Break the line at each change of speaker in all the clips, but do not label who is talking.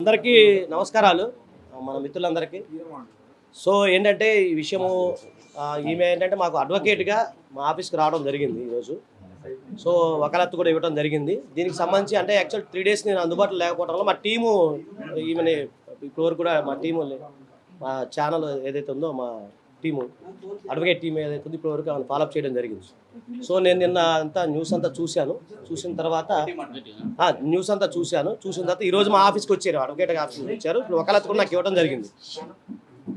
అందరికీ నమస్కారాలు మన మిత్రులందరికీ. సో ఏంటంటే ఈ విషయము ఈమె ఏంటంటే మాకు అడ్వకేట్గా మా ఆఫీస్కి రావడం జరిగింది ఈరోజు. సో వకాలత్తు కూడా ఇవ్వడం జరిగింది. దీనికి సంబంధించి అంటే యాక్చువల్ 3 డేస్ నేను అందుబాటులో లేకపోవడం వల్ల మా టీము ఈమెని ఇప్పటివరకు కూడా మా టీము మా ఛానల్ ఏదైతే ఉందో మా టీము అడ్వకేట్ టీం ఏదైతే ఉందో ఇప్పటివరకు ఆమెను ఫాలోఅప్ చేయడం జరిగింది. సో నేను నిన్న అంతా న్యూస్ అంతా చూశాను. చూసిన తర్వాత చూసిన తర్వాత ఈరోజు మా ఆఫీస్కి వచ్చారు, అడ్వకేట్ ఆఫీస్కి వచ్చారు. ఇప్పుడు వకాలత్తు కూడా నాకు ఇవ్వడం జరిగింది.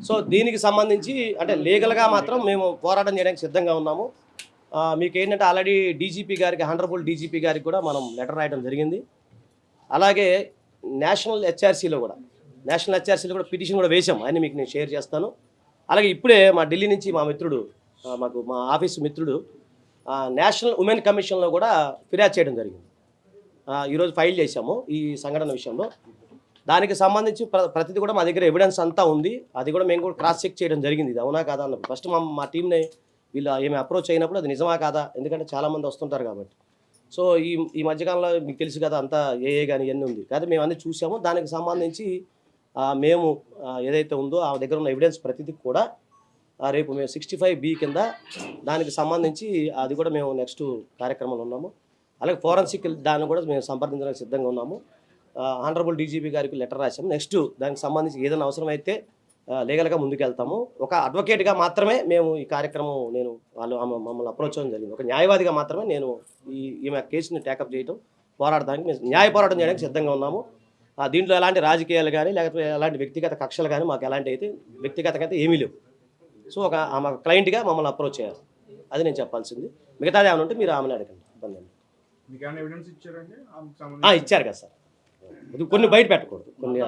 సో దీనికి సంబంధించి అంటే లీగల్గా మాత్రం మేము పోరాటం చేయడానికి సిద్ధంగా ఉన్నాము. మీకు ఏంటంటే ఆల్రెడీ డీజీపీ గారికి, హానరబుల్ డీజీపీ గారికి కూడా మనం లెటర్ రాయడం జరిగింది. అలాగే నేషనల్ హెచ్ఆర్సీలో కూడా పిటిషన్ కూడా వేసాం. ఆయన మీకు నేను షేర్ చేస్తాను. అలాగే ఇప్పుడే మా ఢిల్లీ నుంచి మా మిత్రుడు, మా ఆఫీస్ మిత్రుడు నేషనల్ ఉమెన్ కమిషన్లో కూడా ఫిర్యాదు చేయడం జరిగింది. ఈరోజు ఫైల్ చేశాము ఈ సంఘటన విషయంలో. దానికి సంబంధించి ప్రతిదీ కూడా మా దగ్గర ఎవిడెన్స్ అంతా ఉంది. అది కూడా మేము కూడా క్రాస్ చెక్ చేయడం జరిగింది, ఇది అవునా కాదా అన్నప్పుడు. ఫస్ట్ మా టీంని వీళ్ళు ఏమి అప్రోచ్ అయినప్పుడు అది నిజమా కాదా, ఎందుకంటే చాలామంది వస్తుంటారు కాబట్టి. సో ఈ మధ్యకాలంలో మీకు తెలుసు కదా అంతా ఏఏ కానీ ఇవన్నీ ఉంది కదా, మేము అన్నీ చూసాము. దానికి సంబంధించి మేము ఏదైతే ఉందో ఆ దగ్గర ఉన్న ఎవిడెన్స్ ప్రతిదీ కూడా రేపు మేము 65B కింద దానికి సంబంధించి అది కూడా మేము నెక్స్ట్ కార్యక్రమంలో ఉన్నాము. అలాగే ఫోరెన్సిక్ దాన్ని కూడా మేము సంప్రదించడానికి సిద్ధంగా ఉన్నాము. హానరబుల్ డీజీపీ గారికి లెటర్ రాసాము. నెక్స్ట్ దానికి సంబంధించి ఏదైనా అవసరమైతే లీగల్గా ముందుకెళ్తాము. ఒక అడ్వకేట్గా మాత్రమే మేము ఈ కార్యక్రమం వాళ్ళు మమ్మల్ని అప్రోచ్ అవ్వడం జరిగింది. ఒక న్యాయవాదిగా మాత్రమే నేను ఈమె కేసుని టేకప్ చేయడం, పోరాడడానికి మేము న్యాయ పోరాటం చేయడానికి సిద్ధంగా ఉన్నాము. దీంట్లో ఎలాంటి రాజకీయాలు కానీ లేకపోతే ఎలాంటి వ్యక్తిగత కక్షలు కానీ మాకు ఎలాంటి అయితే వ్యక్తిగతంగా అయితే ఏమీ లేవు. సో ఆమె క్లయింట్గా మమ్మల్ని అప్రోచ్ చేయాలి, అది నేను చెప్పాల్సింది. మిగతాది ఏమైనా ఉంటే మీరు ఆమెను అడగండి, ఇబ్బంది అండి. ఇచ్చారు కదా సార్, కొన్ని బయట పెట్టకూడదు, కొన్ని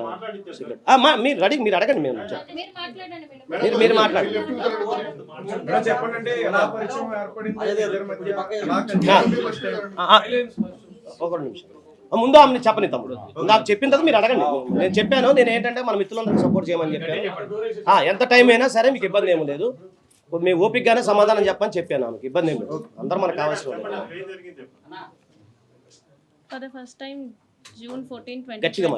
మీరు అడగండి, మేము మీరు మాట్లాడండి. ఒక నిమిషం ముందు ఆమెను చెప్పని తమ్ముడు, నాకు చెప్పిన తర్వాత మీరు అడగండి. నేను చెప్పాను, నేను ఏంటంటే మన మిత్రులందరికీ సపోర్ట్ చేయమని చెప్పాను. ఎంత టైం అయినా సరే మీకు ఇబ్బంది ఏమీ లేదు, మేము ఓపికగానే సమాధానం చెప్పని చెప్పాను. ఆమెకి ఇబ్బంది ఏమి లేదు, అందరూ మనకు కావాల్సిన
first time June 14, 2024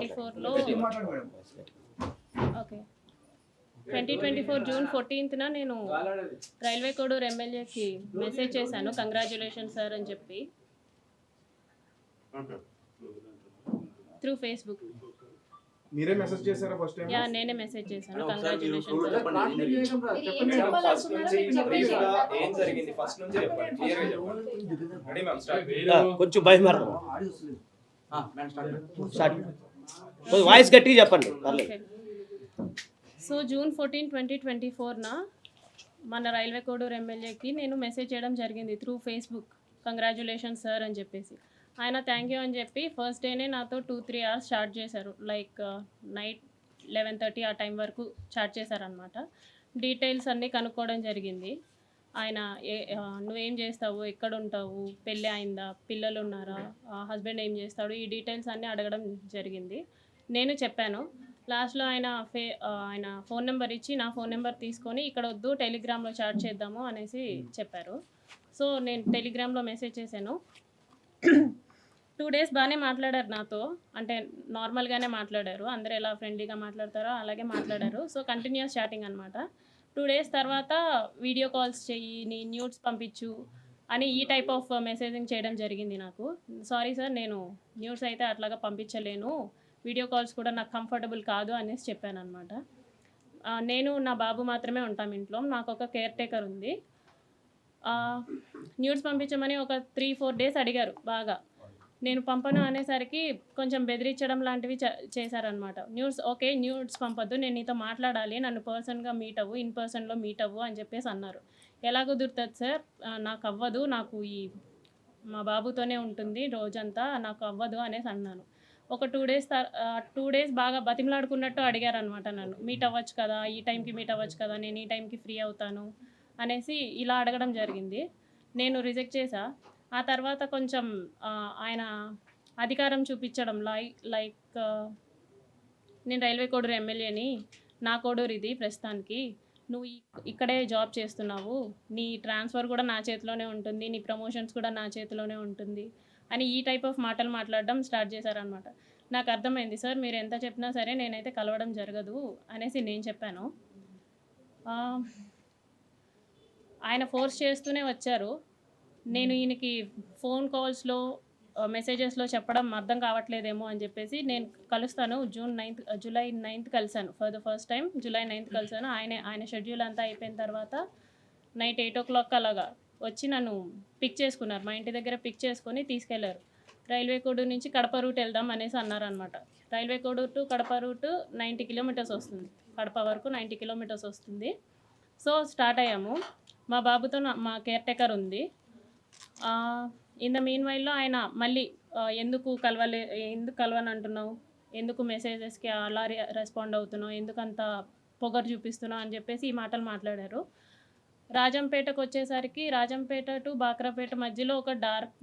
okay 2024 June 14న నేను రైల్వే కోడూరు ఎమ్మెల్యేకి మెసేజ్ చేశాను, కంగ్రాచ్యులేషన్ సార్ అని చెప్పి, త్రూ ఫేస్బుక్.
మీరే మెసేజ్ చేశారా ఫస్ట్ టైం?
నేనే మెసేజ్ చేశాను, కంగ్రాచ్యులేషన్ సార్.
కొంచెం భయం వాయిస్ గట్టిగా చెప్పండి.
సో June 14, 2024న మన రైల్వే కోడూరు ఎమ్మెల్యేకి నేను మెసేజ్ చేయడం జరిగింది త్రూ ఫేస్బుక్, కంగ్రాచ్యులేషన్ సార్ అని చెప్పేసి. ఆయన థ్యాంక్ యూ అని చెప్పి ఫస్ట్ డేనే నాతో 2-3 అవర్స్ చాట్ చేశారు. లైక్ నైట్ 11:30 ఆ టైం వరకు చాట్ చేశారనమాట. డీటెయిల్స్ అన్నీ కనుక్కోవడం జరిగింది. ఆయన నువ్వేం చేస్తావు, ఎక్కడ ఉంటావు, పెళ్ళి అయిందా, పిల్లలు ఉన్నారా, హస్బెండ్ ఏం చేస్తాడు, ఈ డీటెయిల్స్ అన్నీ అడగడం జరిగింది. నేను చెప్పాను. లాస్ట్లో ఆయన ఫోన్ నెంబర్ ఇచ్చి నా ఫోన్ నెంబర్ తీసుకొని ఇక్కడ వద్దు టెలిగ్రామ్లో చాట్ చేద్దాము అనేసి చెప్పారు. సో నేను టెలిగ్రామ్లో మెసేజ్ చేశాను. 2 డేస్ బాగానే మాట్లాడారు నాతో, అంటే నార్మల్గానే మాట్లాడారు, అందరూ ఎలా ఫ్రెండ్లీగా మాట్లాడతారో అలాగే మాట్లాడారు. సో కంటిన్యూస్ చాటింగ్ అనమాట. 2 డేస్ తర్వాత వీడియో కాల్స్ చెయ్యి, నీ న్యూడ్స్ పంపించు అని ఈ టైప్ ఆఫ్ మెసేజింగ్ చేయడం జరిగింది నాకు. సారీ సార్, నేను న్యూడ్స్ అయితే అట్లాగా పంపించలేను, వీడియో కాల్స్ కూడా నాకు కంఫర్టబుల్ కాదు అనేసి చెప్పాను అనమాట. నేను నా బాబు మాత్రమే ఉంటాం ఇంట్లో, నాకు ఒక కేర్ టేకర్ ఉంది. న్యూడ్స్ పంపించమని ఒక 3-4 డేస్ అడిగారు బాగా. నేను పంపను అనేసరికి కొంచెం బెదిరించడం లాంటివి చేశారనమాట. న్యూడ్స్ పంపొద్దు, నేను నీతో మాట్లాడాలి, నన్ను పర్సన్గా మీట్ అవ్వు, ఇన్ పర్సన్లో మీట్ అవ్వు అని చెప్పేసి అన్నారు. ఎలా కుదురుతుంది సార్, నాకు అవ్వదు, నాకు మా బాబుతోనే ఉంటుంది రోజంతా, నాకు అవ్వదు అనేసి అన్నాను. ఒక 2 డేస్ బాగా బతిమలాడుకున్నట్టు అడిగారనమాట నన్ను, మీట్ అవ్వచ్చు కదా, ఈ టైంకి మీట్ అవ్వచ్చు కదా, నేను ఈ టైంకి ఫ్రీ అవుతాను అనేసి ఇలా అడగడం జరిగింది. నేను రిజెక్ట్ చేశా. ఆ తర్వాత కొంచెం ఆయన అధికారం చూపించడం, లైక్ నేను రైల్వే కోడూరు ఎమ్మెల్యేని, నా కోడూరు ఇది ప్రస్తుతానికి, నువ్వు ఇక్కడే జాబ్ చేస్తున్నావు, నీ ట్రాన్స్ఫర్ కూడా నా చేతిలోనే ఉంటుంది, నీ ప్రమోషన్స్ కూడా నా చేతిలోనే ఉంటుంది అని ఈ టైప్ ఆఫ్ మాటలు మాట్లాడడం స్టార్ట్ చేశారనమాట. నాకు అర్థమైంది సార్, మీరు ఎంత చెప్పినా సరే నేనైతే కలవడం జరగదు అనేసి నేను చెప్పాను. ఆ, ఆయన ఫోర్స్ చేస్తూనే వచ్చారు. నేను ఈయనకి ఫోన్ కాల్స్లో మెసేజెస్లో చెప్పడం అర్థం కావట్లేదేమో అని చెప్పేసి నేను కలుస్తాను జూలై 9th కలిశాను. For the first time July 9th కలిశాను. ఆయన షెడ్యూల్ అంతా అయిపోయిన తర్వాత నైట్ 8 o'clock అలాగా వచ్చి నన్ను పిక్ చేసుకున్నారు. మా ఇంటి దగ్గర పిక్ చేసుకొని తీసుకెళ్లారు. రైల్వే కోడూరు నుంచి కడప రూట్ వెళ్దాం అనేసి అన్నారనమాట. Railway Koduru to Kadapa route 90 kilometers వస్తుంది. కడప వరకు 90 kilometers వస్తుంది. సో స్టార్ట్ అయ్యాము. మా బాబుతో మా కేర్ టేకర్ ఉంది. ఇన్ ద మీన్ వైల్లో ఆయన మళ్ళీ ఎందుకు కలవని అంటున్నావు, ఎందుకు మెసేజెస్కి అలా రెస్పాండ్ అవుతున్నావు, ఎందుకు అంత పొగరు చూపిస్తున్నావు అని చెప్పేసి ఈ మాటలు మాట్లాడారు. రాజంపేటకు వచ్చేసరికి రాజంపేట టు బాక్రాపేట మధ్యలో ఒక డార్క్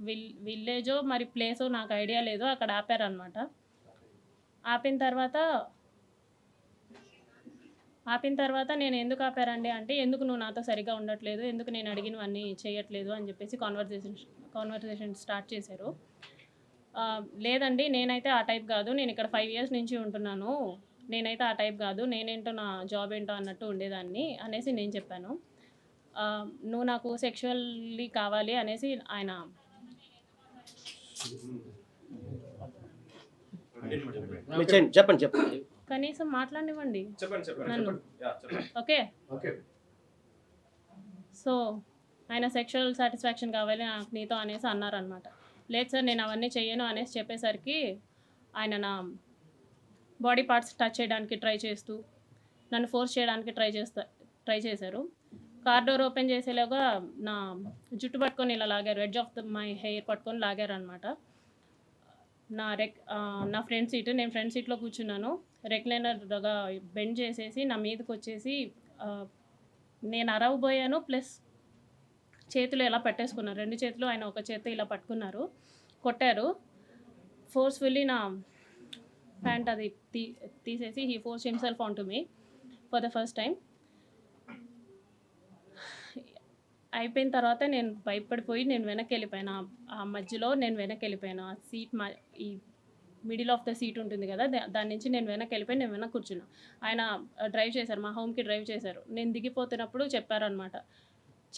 విలేజో మరి ప్లేసో నాకు ఐడియా లేదు, అక్కడ ఆపారనమాట. ఆపిన తర్వాత నేను ఎందుకు ఆపారండి అంటే, ఎందుకు నువ్వు నాతో సరిగ్గా ఉండట్లేదు, ఎందుకు నేను అడిగినవన్నీ చేయట్లేదు అని చెప్పేసి కాన్వర్జేషన్ స్టార్ట్ చేశారు. లేదండి, నేనైతే ఆ టైప్ కాదు, నేను ఇక్కడ 5 years నుంచి ఉంటున్నాను, నేనైతే ఆ టైప్ కాదు, నేనేంటో నా జాబ్ ఏంటో అన్నట్టు ఉండేదాన్ని అనేసి నేను చెప్పాను. నువ్వు నాకు సెక్షువల్లీ కావాలి అనేసి ఆయన
చెప్పండి.
కనీసం మాట్లాడివ్వండి
చెప్పండి.
నన్ను. ఓకే, సో ఆయన సెక్షువల్ సాటిస్ఫాక్షన్ కావాలి నాకు నీతో అనేసి అన్నారనమాట. లేదు సార్, నేను అవన్నీ చెయ్యను అనేసి చెప్పేసరికి ఆయన నా బాడీ పార్ట్స్ టచ్ చేయడానికి ట్రై చేస్తూ నన్ను ఫోర్స్ చేయడానికి ట్రై చేశారు. కార్ డోర్ ఓపెన్ చేసేలాగా నా జుట్టు పట్టుకొని ఇలా లాగారు, ఎడ్జ్ ఆఫ్ మై హెయిర్ పట్టుకొని లాగారు అనమాట. నా ఫ్రంట్ సీట్, నేను ఫ్రంట్ సీట్లో కూర్చున్నాను. రెక్లైనర్గా బెండ్ చేసేసి నా మీదకి వచ్చేసి నేను అరవబోయాను, ప్లస్ చేతులు ఎలా పెట్టేసుకున్నారు, 2 చేతులు ఆయన ఒక చేతి ఇలా పట్టుకున్నారు, కొట్టారు. ఫోర్స్ఫుల్లీ నా ప్యాంట్ అది తీసేసి he force himself on to me for the first time. అయిపోయిన తర్వాత నేను భయపడిపోయి నేను వెనక్కి వెళ్ళిపోయాను. ఆ మధ్యలో నేను వెనక్కి వెళ్ళిపోయాను. ఆ సీట్ ఈ మిడిల్ ఆఫ్ ద సీట్ ఉంటుంది కదా, దాని నుంచి నేను వెనక్కి వెళ్ళిపోయి నేను వెనక్కి కూర్చున్నాను. ఆయన డ్రైవ్ చేశారు, మా హోమ్కి డ్రైవ్ చేశారు. నేను దిగిపోతున్నప్పుడు చెప్పారనమాట,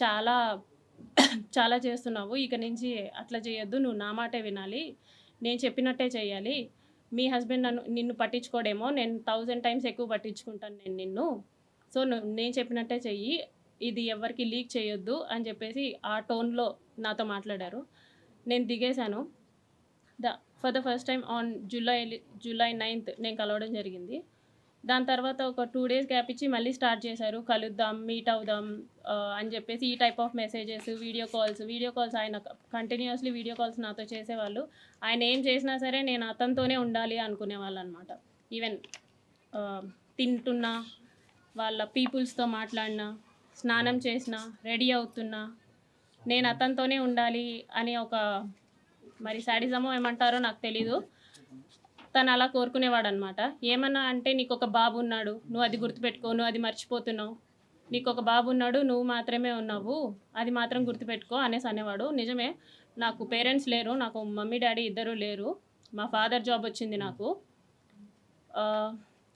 చాలా చాలా చేస్తున్నావు, ఇక నుంచి అట్లా చేయొద్దు, నువ్వు నా మాటే వినాలి, నేను చెప్పినట్టే చేయాలి, మీ హస్బెండ్ నిన్ను పట్టించుకోడేమో, నేను 1000 times ఎక్కువ పట్టించుకుంటాను నేను నిన్ను, సో నేను చెప్పినట్టే చెయ్యి, ఇది ఎవరికి లీక్ చేయొద్దు అని చెప్పేసి ఆ టోన్లో నాతో మాట్లాడారు. నేను దిగేశాను. For the first time on July 9th నేను కలవడం జరిగింది. దాని తర్వాత ఒక 2 days గ్యాప్ ఇచ్చి మళ్ళీ స్టార్ట్ చేశారు, కలుద్దాం, మీట్ అవుదాం అని చెప్పేసి ఈ type of messages, video calls ఆయన కంటిన్యూస్లీ వీడియో కాల్స్ నాతో చేసేవాళ్ళు. ఆయన ఏం చేసినా సరే నేను అతనితోనే ఉండాలి అనుకునేవాళ్ళు అనమాట. ఈవెన్ తింటున్నా, వాళ్ళ పీపుల్స్తో మాట్లాడినా, స్నానం చేసినా, రెడీ అవుతున్నా నేను అతనితోనే ఉండాలి అని ఒక మరి శాడిజమో ఏమంటారో నాకు తెలీదు, తను అలా కోరుకునేవాడు అనమాట. ఏమన్నా అంటే, నీకు ఒక బాబు ఉన్నాడు, నువ్వు అది గుర్తుపెట్టుకో, నువ్వు అది మర్చిపోతున్నావు, నీకు ఒక బాబు ఉన్నాడు, నువ్వు మాత్రమే ఉన్నావు, అది మాత్రం గుర్తుపెట్టుకో అనేసి అనేవాడు. నిజమే, నాకు పేరెంట్స్ లేరు, నాకు మమ్మీ డాడీ ఇద్దరు లేరు, మా ఫాదర్ జాబ్ వచ్చింది నాకు.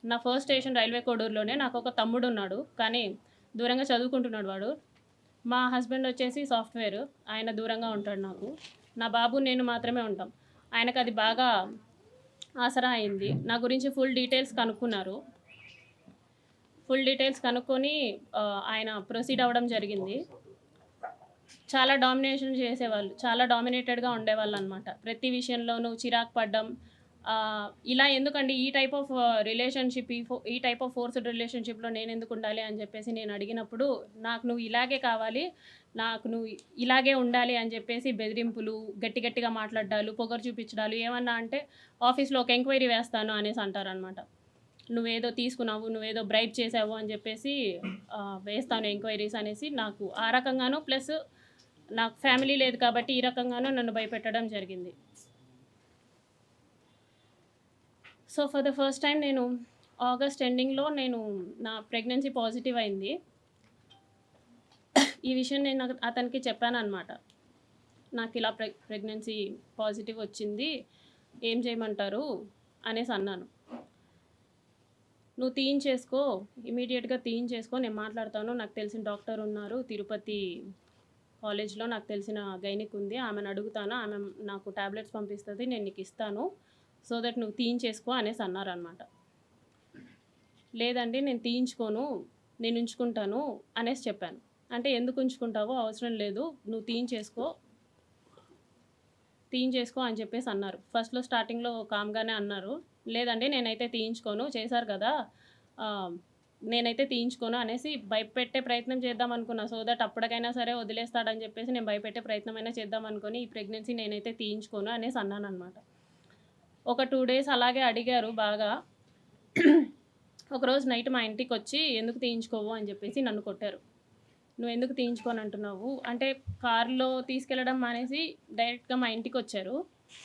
నా ఫస్ట్ స్టేషన్ రైల్వే కోడూరులోనే. నాకు ఒక తమ్ముడు ఉన్నాడు, కానీ దూరంగా చదువుకుంటున్నాడు వాడు. మా హస్బెండ్ వచ్చేసి సాఫ్ట్వేర్, ఆయన దూరంగా ఉంటాడు నాకు. నా బాబు నేను మాత్రమే ఉంటాం. ఆయనకు అది బాగా ఆసరా అయింది. నా గురించి ఫుల్ డీటెయిల్స్ కనుక్కొని ఆయన ప్రొసీడ్ అవ్వడం జరిగింది. చాలా డామినేషన్ చేసేవాళ్ళు, చాలా డామినేటెడ్గా ఉండేవాళ్ళు అనమాట. ప్రతి విషయంలోనూ చిరాకు పడ్డం, ఇలా ఎందుకండి ఈ టైప్ ఆఫ్ రిలేషన్షిప్, ఈ టైప్ ఆఫ్ ఫోర్స్డ్ రిలేషన్షిప్లో నేను ఎందుకు ఉండాలి అని చెప్పేసి నేను అడిగినప్పుడు, నాకు నువ్వు ఇలాగే కావాలి, నాకు నువ్వు ఇలాగే ఉండాలి అని చెప్పేసి బెదిరింపులు, గట్టిగా మాట్లాడాలు, పొగరు చూపించడాలు, ఏమన్నా అంటే ఆఫీస్లో ఒక ఎంక్వైరీ వేస్తాను అనేసి అంటారనమాట. నువ్వేదో తీసుకున్నావు, నువ్వేదో బ్రైబ్ చేసావు అని చెప్పేసి వేస్తాను ఎంక్వైరీస్ అనేసి, నాకు ఆ రకంగాను, ప్లస్ నాకు ఫ్యామిలీ లేదు కాబట్టి ఈ రకంగానూ నన్ను భయపెట్టడం జరిగింది. So for the first time నేను ఆగస్ట్ ఎండింగ్లో నా ప్రెగ్నెన్సీ పాజిటివ్ అయింది. ఈ విషయం నేను అతనికి చెప్పాను అనమాట. నాకు ఇలా ప్రెగ్నెన్సీ పాజిటివ్ వచ్చింది, ఏం చేయమంటారు, అనేసి అన్నాను. నువ్వు తీయించేసుకో, ఇమీడియట్‌గా తీయించేసుకో, నేను మాట్లాడతాను. నాకు తెలిసిన డాక్టర్ ఉన్నారు తిరుపతి కాలేజ్‌లో, నాకు తెలిసిన గైనిక్ ఉంది. ఆమెను అడుగుతాను. ఆమె నాకు టాబ్లెట్స్ పంపిస్తది. నేను నీకు ఇస్తాను. సో దట్ నువ్వు తీయించేసుకో అనేసి అన్నారనమాట. లేదండి నేను తీయించుకోను, నేను ఉంచుకుంటాను అనేసి చెప్పాను. అంటే ఎందుకు ఉంచుకుంటావో అవసరం లేదు, నువ్వు తీయించేసుకో అని చెప్పేసి అన్నారు. ఫస్ట్‌లో స్టార్టింగ్‌లో కామ్‌గానే అన్నారు. లేదండి నేనైతే తీయించుకోను, చేశారు కదా! నేనైతే తీయించుకోను అనేసి భయపెట్టే ప్రయత్నం చేద్దాం అనుకున్నా. సో దట్ అప్పటికైనా సరే వదిలేస్తాడని చెప్పేసి నేను భయపెట్టే ప్రయత్నమైనా చేద్దాం అనుకోని ఈ ప్రెగ్నెన్సీ నేనైతే తీయించుకోను అనేసి అన్నాననమాట. ఒక 2 డేస్ అలాగే అడిగారు బాగా. ఒకరోజు నైట్ మా ఇంటికొచ్చి ఎందుకు తీయించుకోవు అని చెప్పేసి నన్ను కొట్టారు. నువ్వెందుకు తీయించుకోనంటున్నావు అంటే, కార్‌లో తీసుకెళ్ళడం మానేసి డైరెక్ట్‌గా మా ఇంటికొచ్చారు.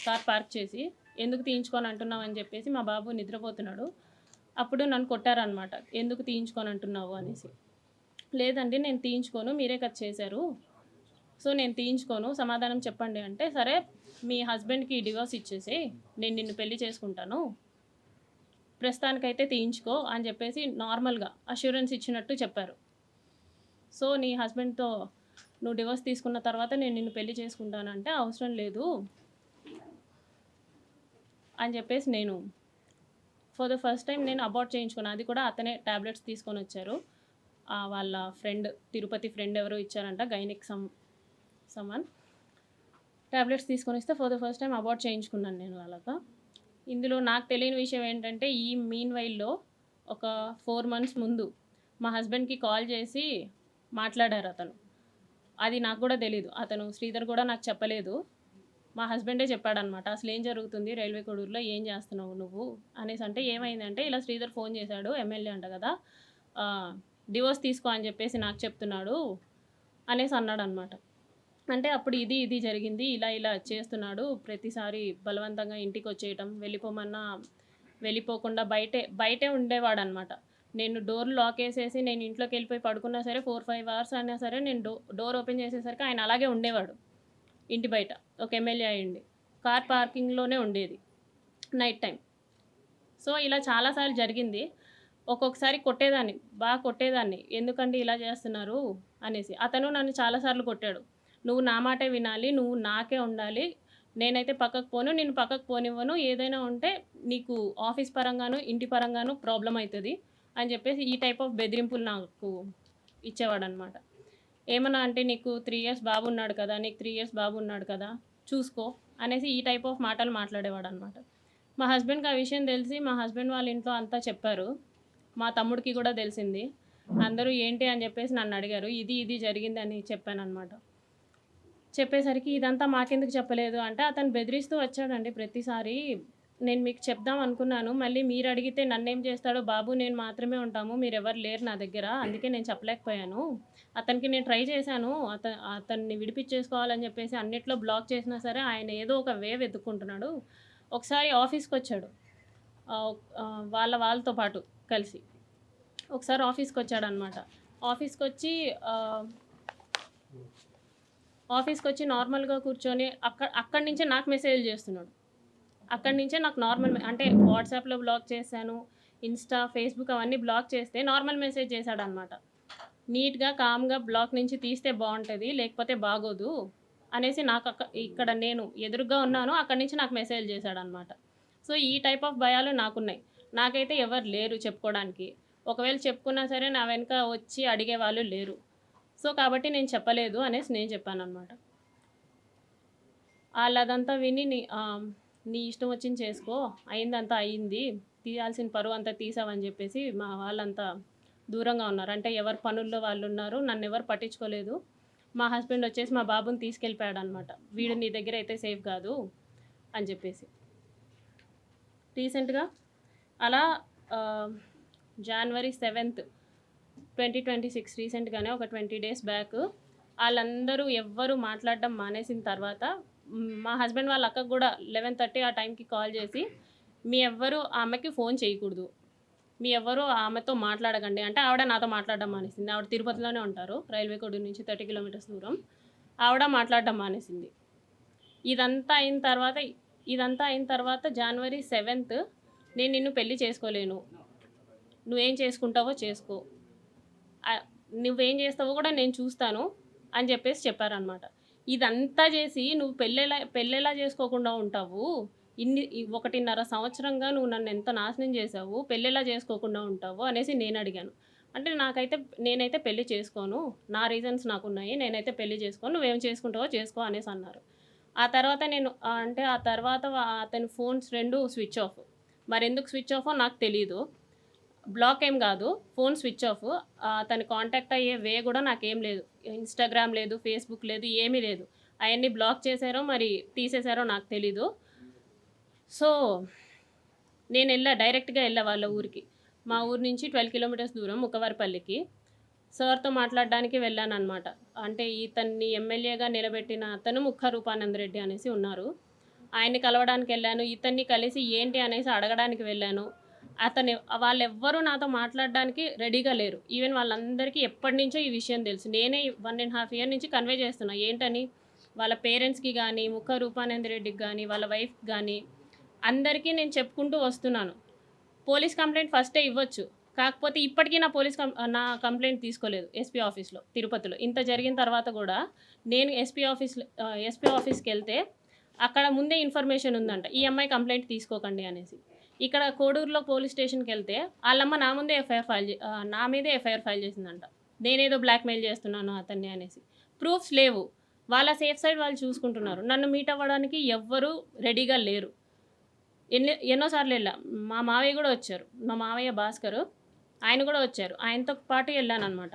కార్ పార్క్ చేసి, ఎందుకు తీయించుకోనంటున్నావు అని చెప్పేసి మా బాబు నిద్రపోతున్నాడు. అప్పుడు నన్ను కొట్టారనమాట. ఎందుకు తీయించుకోనంటున్నావు అనేసి. లేదండి నేను తీయించుకోను, మీరే కదా చేశారు. సో నేను తీయించుకోను, సమాధానం చెప్పండి అంటే, సరే మీ హస్బెండ్‌కి డివోర్స్ ఇచ్చేసేయి, నేను నిన్ను పెళ్లి చేసుకుంటాను. ప్రస్తుతానికైతే తీయించుకో అని చెప్పేసి నార్మల్‌గా అష్యూరెన్స్ ఇచ్చినట్టు చెప్పారు. సో నీ హస్బెండ్‌తో నువ్వు డివోర్స్ తీసుకున్న తర్వాత నేను నిన్ను పెళ్లి చేసుకుంటానంటే అవసరం లేదు అని చెప్పేసి నేను ఫర్ ద ఫస్ట్ టైం నేను అబార్ట్ చేయించుకున్నాను. అది కూడా అతనే టాబ్లెట్స్ తీసుకొని వచ్చారు. వాళ్ళ ఫ్రెండ్, తిరుపతి ఫ్రెండ్ ఎవరో ఇచ్చారంట, గైనిక్ సమ్మన్ టాబ్లెట్స్ తీసుకొని ఇస్తే for the first time abort చేయించుకున్నాను నేను అలాగా. ఇందులో నాకు తెలియని విషయం ఏంటంటే, ఈ మీన్ వైల్‌లో ఒక 4 months ముందు మా హస్బెండ్‌కి కాల్ చేసి మాట్లాడారు అతను. అది నాకు కూడా తెలీదు. అతను శ్రీధర్ కూడా నాకు చెప్పలేదు. మా హస్బెండే చెప్పాడనమాట. అసలేం జరుగుతుంది రైల్వే కోడూరులో, ఏం చేస్తున్నావు నువ్వు అనేసి అంటే, ఏమైందంటే ఇలా శ్రీధర్ ఫోన్ చేశాడు, ఎమ్మెల్యే అంట కదా, డివోర్స్ తీసుకో అని చెప్పేసి నాకు చెప్తున్నాడు అనేసి అన్నాడనమాట. అంటే అప్పుడు ఇది జరిగింది, ఇలా చేస్తున్నాడు, ప్రతిసారి బలవంతంగా ఇంటికి వచ్చేయటం, వెళ్ళిపోమన్నా వెళ్ళిపోకుండా బయటే ఉండేవాడనమాట. నేను డోర్ లాక్ వేసేసి నేను ఇంట్లోకి వెళ్ళిపోయి పడుకున్నా సరే 4-5 hours అయినా సరే నేను డోర్ ఓపెన్ చేసేసరికి ఆయన అలాగే ఉండేవాడు ఇంటి బయట. ఒక ఎమ్మెల్యే అయ్యుండి కార్ పార్కింగ్‌లోనే ఉండేది నైట్ టైం. సో ఇలా చాలాసార్లు జరిగింది. ఒక్కొక్కసారి బాగా కొట్టేదాన్ని. ఎందుకండి ఇలా చేస్తున్నారు అనేసి. అతను నన్ను చాలాసార్లు కొట్టాడు. నువ్వు నా మాటే వినాలి, నువ్వు నాకే ఉండాలి, నేనైతే పక్కకు పోను, నిన్ను పక్కకు పోనివ్వను, ఏదైనా ఉంటే నీకు ఆఫీస్ పరంగాను ఇంటి పరంగాను ప్రాబ్లమ్ అవుతుంది అని చెప్పేసి ఈ టైప్ ఆఫ్ బెదిరింపులు నాకు ఇచ్చేవాడనమాట. ఏమన్నా అంటే, నీకు 3 years బాబు ఉన్నాడు కదా, చూసుకో అనేసి ఈ టైప్ ఆఫ్ మాటలు మాట్లాడేవాడనమాట. మా హస్బెండ్‌కి ఆ విషయం తెలిసి మా హస్బెండ్ వాళ్ళ ఇంట్లో అంతా చెప్పారు. మా తమ్ముడికి కూడా తెలిసింది. అందరూ ఏంటి అని చెప్పేసి నన్ను అడిగారు. ఇది జరిగిందని చెప్పాననమాట. చెప్పేసరికి ఇదంతా మాకెందుకు చెప్పలేదు అంటే, అతను బెదిరిస్తూ వచ్చాడండి ప్రతిసారి. నేను మీకు చెప్దాం అనుకున్నాను, మళ్ళీ మీరు అడిగితే నన్నేం చేస్తాడో, బాబు నేను మాత్రమే ఉంటాము, మీరెవరు లేరు నా దగ్గర, అందుకే నేను చెప్పలేకపోయాను. అతనికి నేను ట్రై చేశాను, అతన్ని విడిపించేసుకోవాలని చెప్పేసి అన్నిట్లో బ్లాక్ చేసినా సరే ఆయన ఏదో ఒక వే వెతుక్కుంటున్నాడు. ఒకసారి ఆఫీస్‌కొచ్చాడు. వాళ్ళతో పాటు కలిసి ఒకసారి ఆఫీస్‌కొచ్చాడనమాట. ఆఫీస్‌కొచ్చి నార్మల్‌గా కూర్చొని అక్కడి నుంచే నాకు మెసేజ్‌లు చేస్తున్నాడు. అక్కడి నుంచే నాకు అంటే వాట్సాప్‌లో బ్లాక్ చేశాను, ఇన్‌స్టా, ఫేస్‌బుక్ అవన్నీ బ్లాక్ చేస్తే నార్మల్ మెసేజ్ చేశాడనమాట. నీట్‌గా, కామ్‌గా బ్లాక్ నుంచి తీస్తే బాగుంటుంది, లేకపోతే బాగోదు అనేసి నాకు ఇక్కడ నేను ఎదురుగా ఉన్నాను, అక్కడి నుంచి నాకు మెసేజ్ చేశాడనమాట. సో ఈ టైప్ ఆఫ్ భయాలు నాకున్నాయి. నాకైతే ఎవరు లేరు చెప్పుకోవడానికి. ఒకవేళ చెప్పుకున్నా సరే నా వెనక వచ్చి అడిగేవాళ్ళు లేరు. సో కాబట్టి నేను చెప్పలేదు అనేసి నేను చెప్పాననమాట. వాళ్ళదంతా విని నీ ఇష్టం వచ్చింది చేసుకో, అయిందంతా అయింది, తీయాల్సిన పరువు అంతా తీసావని చెప్పేసి మా వాళ్ళంతా దూరంగా ఉన్నారు. అంటే ఎవరి పనుల్లో వాళ్ళు ఉన్నారు, నన్ను ఎవరు పట్టించుకోలేదు. మా హస్బెండ్ వచ్చేసి మా బాబుని తీసుకెళ్ళిపోయాడు అనమాట. వీడు నీ దగ్గర అయితే సేఫ్ కాదు అని చెప్పేసి. రీసెంట్గా అలా January 7th, 2026 రీసెంట్గానే ఒక 20 days బ్యాక్ వాళ్ళందరూ ఎవ్వరూ మాట్లాడడం మానేసిన తర్వాత మా హస్బెండ్ వాళ్ళ అక్కకు కూడా 11:30 ఆ టైంకి కాల్ చేసి, మీ ఎవ్వరూ ఆమెకి ఫోన్ చేయకూడదు, మీ ఎవ్వరూ ఆమెతో మాట్లాడకండి అంటే, ఆవిడ నాతో మాట్లాడడం మానేసింది. ఆవిడ తిరుపతిలోనే ఉంటారు, రైల్వే కోడూరు నుంచి 30 kilometers దూరం. ఆవిడ మాట్లాడడం మానేసింది. ఇదంతా అయిన తర్వాత January 7th నేను నిన్ను పెళ్లి చేసుకోలేను, నువ్వేం చేసుకుంటావో చేసుకో, నువ్వేం చేస్తావో కూడా నేను చూస్తాను అని చెప్పేసి చెప్పారనమాట. ఇదంతా చేసి నువ్వు పెళ్ళెలా చేసుకోకుండా ఉంటావు, 1.5 సంవత్సరంగా నువ్వు నన్ను ఎంత నాశనం చేసావు, పెళ్ళెలా చేసుకోకుండా ఉంటావు అనేసి నేను అడిగాను. అంటే నేనైతే పెళ్లి చేసుకోను, నా రీజన్స్ నాకున్నాయి, నేనైతే పెళ్లి చేసుకోను, నువ్వేం చేసుకుంటావో చేసుకో అనేసి అన్నారు. ఆ తర్వాత అతని ఫోన్స్ 2 స్విచ్ ఆఫ్. మరి ఎందుకు స్విచ్ ఆఫో నాకు తెలీదు. బ్లాక్ ఏం కాదు, ఫోన్ స్విచ్ ఆఫ్. అతను కాంటాక్ట్ అయ్యే వే కూడా నాకేం లేదు, ఇన్స్టాగ్రామ్ లేదు, ఫేస్బుక్ లేదు, ఏమీ లేదు. అవన్నీ బ్లాక్ చేశారో మరి తీసేశారో నాకు తెలీదు. సో నేను డైరెక్ట్గా వెళ్ళా వాళ్ళ ఊరికి. మా ఊరు నుంచి 12 కిలోమీటర్స్ దూరం ముక్కవారిపల్లికి సార్తో మాట్లాడడానికి వెళ్ళాను అనమాట. అంటే ఇతన్ని ఎమ్మెల్యేగా నిలబెట్టిన అతను ముక్క రూపానంద రెడ్డి అనేసి ఉన్నారు, ఆయన్ని కలవడానికి వెళ్ళాను. ఇతన్ని కలిసి ఏంటి అనేసి అడగడానికి వెళ్ళాను. వాళ్ళెవ్వరూ నాతో మాట్లాడడానికి రెడీగా లేరు. ఈవెన్ వాళ్ళందరికీ ఎప్పటి నుంచో ఈ విషయం తెలుసు. నేనే 1.5 ఇయర్ నుంచి కన్వే చేస్తున్నా ఏంటని. వాళ్ళ పేరెంట్స్కి కానీ, ముక్క రూపానంద రెడ్డికి కానీ, వాళ్ళ వైఫ్కి కానీ అందరికీ నేను చెప్పుకుంటూ వస్తున్నాను. పోలీస్ కంప్లైంట్ ఫస్టే ఇవ్వచ్చు, కాకపోతే ఇప్పటికీ నా కంప్లైంట్ తీసుకోలేదు ఎస్పీ ఆఫీస్లో తిరుపతిలో. ఇంత జరిగిన తర్వాత కూడా నేను ఎస్పీ ఆఫీస్కి వెళ్తే అక్కడ ముందే ఇన్ఫర్మేషన్ ఉందంట, ఈ అమ్మాయి కంప్లైంట్ తీసుకోకండి అనేసి. ఇక్కడ కోడూరులో పోలీస్ స్టేషన్కి వెళ్తే వాళ్ళమ్మ నా మీదే ఎఫ్ఐఆర్ ఫైల్ చేసిందంట, నేనేదో బ్లాక్మెయిల్ చేస్తున్నాను అతన్ని అనేసి. ప్రూఫ్స్ లేవు, వాళ్ళ సేఫ్ సైడ్ వాళ్ళు చూసుకుంటున్నారు. నన్ను మీట్ అవ్వడానికి ఎవ్వరూ రెడీగా లేరు. ఎన్నోసార్లు వెళ్ళా. మా మావయ్య కూడా వచ్చారు, మా మావయ్య భాస్కర్, ఆయన కూడా వచ్చారు, ఆయనతో పాటు వెళ్ళాను అనమాట.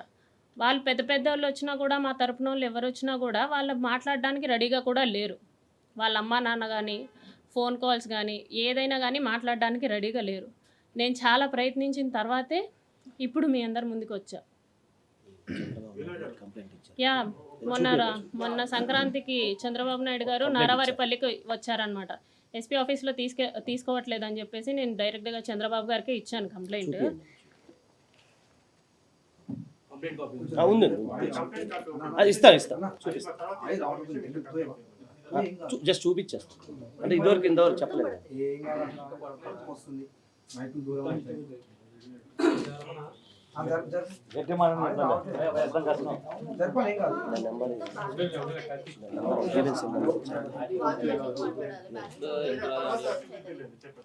వాళ్ళు పెద్ద వాళ్ళు వచ్చినా కూడా, మా తరపున వాళ్ళు ఎవరు వచ్చినా కూడా వాళ్ళు మాట్లాడడానికి రెడీగా కూడా లేరు. వాళ్ళ అమ్మ నాన్న కానీ, ఫోన్ కాల్స్ కానీ, ఏదైనా కానీ మాట్లాడడానికి రెడీగా లేరు. నేను చాలా ప్రయత్నించిన తర్వాతే ఇప్పుడు మీ అందరి ముందుకు వచ్చా. యా, మొన్న సంక్రాంతికి చంద్రబాబు నాయుడు గారు నారావారిపల్లికి వచ్చారనమాట. ఎస్పీ ఆఫీస్లో తీసుకోవట్లేదని చెప్పేసి నేను డైరెక్ట్గా చంద్రబాబు గారికి ఇచ్చాను కంప్లైంట్.
జస్ట్ చూపించేస్తాను, అంటే ఇంతవరకు చెప్పలేదు.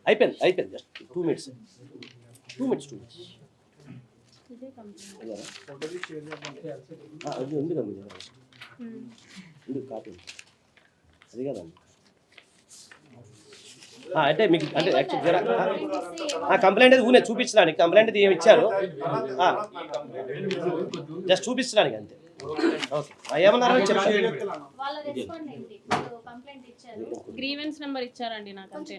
అయిపోయింది జస్ట్ 2 minutes. అది ఉంది కదా కాపీ, అది కదండి. అంటే మీకు అంటే కంప్లైంట్ అది ఊనే చూపించడానికి, కంప్లైంట్ అది ఏమి ఇచ్చారు జస్ట్ చూపించడానికి అంతే. ఓకే, ఏమన్నారని చెప్పండి.
గ్రీవెన్స్ నెంబర్ ఇచ్చారండి నాకు అంతే.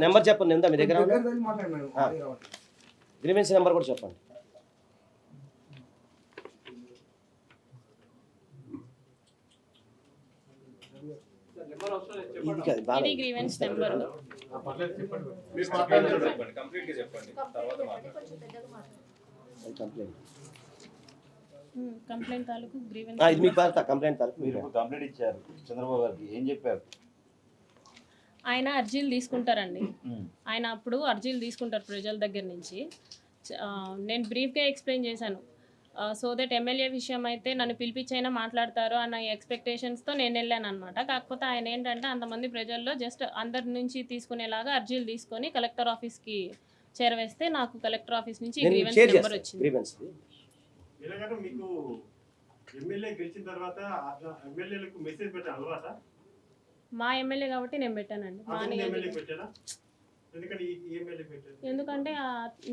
నెంబర్ చెప్పండి, ఎంత మీ దగ్గర గ్రీవెన్స్ నెంబర్ కూడా చెప్పండి.
ఇది గ్రీవెన్స్ నెంబర్. కంప్లైంట్ తాలూకు గ్రీవెన్స్
ఇది మీకు కంప్లైంట్ తాలూకు
మీరు కంప్లైంట్ ఇచ్చారు చంద్రబాబు గారికి, ఏం చెప్పారు?
ఆయన అర్జీలు తీసుకుంటారండి, ఆయన అప్పుడు అర్జీలు తీసుకుంటారు ప్రజల దగ్గర నుంచి. నేను బ్రీఫ్గా ఎక్స్ప్లెయిన్ చేశాను. సో దట్ ఎమ్మెల్యే విషయం అయితే నన్ను పిలిపించైనా మాట్లాడతారు అన్న ఎక్స్పెక్టేషన్స్తో నేను వెళ్ళాను అనమాట. కాకపోతే ఆయన ఏంటంటే అంతమంది ప్రజల్లో జస్ట్ అందరి నుంచి తీసుకునేలాగా అర్జీలు తీసుకొని కలెక్టర్ ఆఫీస్కి చేరవేస్తే నాకు కలెక్టర్ ఆఫీస్ నుంచి గ్రీవెన్స్ నెంబర్ వచ్చింది.
మీకు ఎమ్మెల్యే గెలిచిన తర్వాత ఎమ్మెల్యేలకు మెసేజ్ పెట్టే అలవాట?
మా ఎమ్మెల్యే కాబట్టి నేను పెట్టానండి. ఎందుకంటే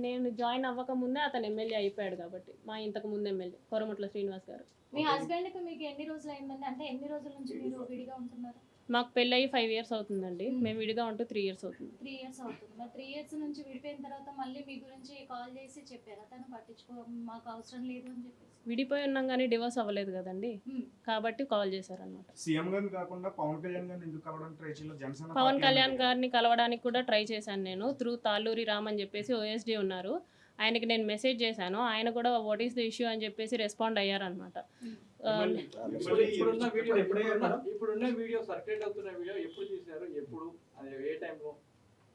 నేను జాయిన్ అవ్వక ముందే అతను ఎమ్మెల్యే అయిపోయాడు కాబట్టి, మా ఇంతకు ముందు ఎమ్మెల్యే కొరమట్ల శ్రీనివాస్ గారు.
మీ హస్బెండ్ కి మీకు ఎన్ని రోజులు అయిందండి? అంటే ఎన్ని రోజుల నుంచి మీరు విడిగా ఉంటున్నారు?
మాకు పెళ్ళయి 5 years అవుతుందండి, మేము విడిగా ఉంటూ 3 years అవుతుంది.
3 years అవుతుంది. మరి 3 years నుంచి విడిపోయిన తర్వాత మళ్ళీ మీ గురించి కాల్ చేసి చెప్పారా తను పట్టించుకో మాకు అవసరం లేదు అని చెప్పేసి?
విడిపోయి ఉన్నాం కానీ డివోర్స్ అవ్వలేదు కదండి, కాబట్టి కాల్ చేశారనమాట.
సీఎం గారిని కాకుండా పవన్ కళ్యాణ్ గారిని ఎందుకు కలవడానికి ట్రై చేయాలి? జనసేన
పవన్ కళ్యాణ్ గారిని కలవడానికి కూడా ట్రై చేశాను నేను, త్రూ తాళ్ళూరి రామ్ అని చెప్పేసి OSD ఉన్నారు, ఆయనకి నేను మెసేజ్ చేశాను. ఆయన కూడా వాట్ ఈస్ ద ఇష్యూ అని చెప్పేసి రెస్పాండ్ అయ్యారనమాట.
ఇప్పుడున్న వీడియో సర్క్యులేట్ అవుతున్న వీడియో ఎప్పుడు చూసారు, ఎప్పుడు, ఏ టైంలో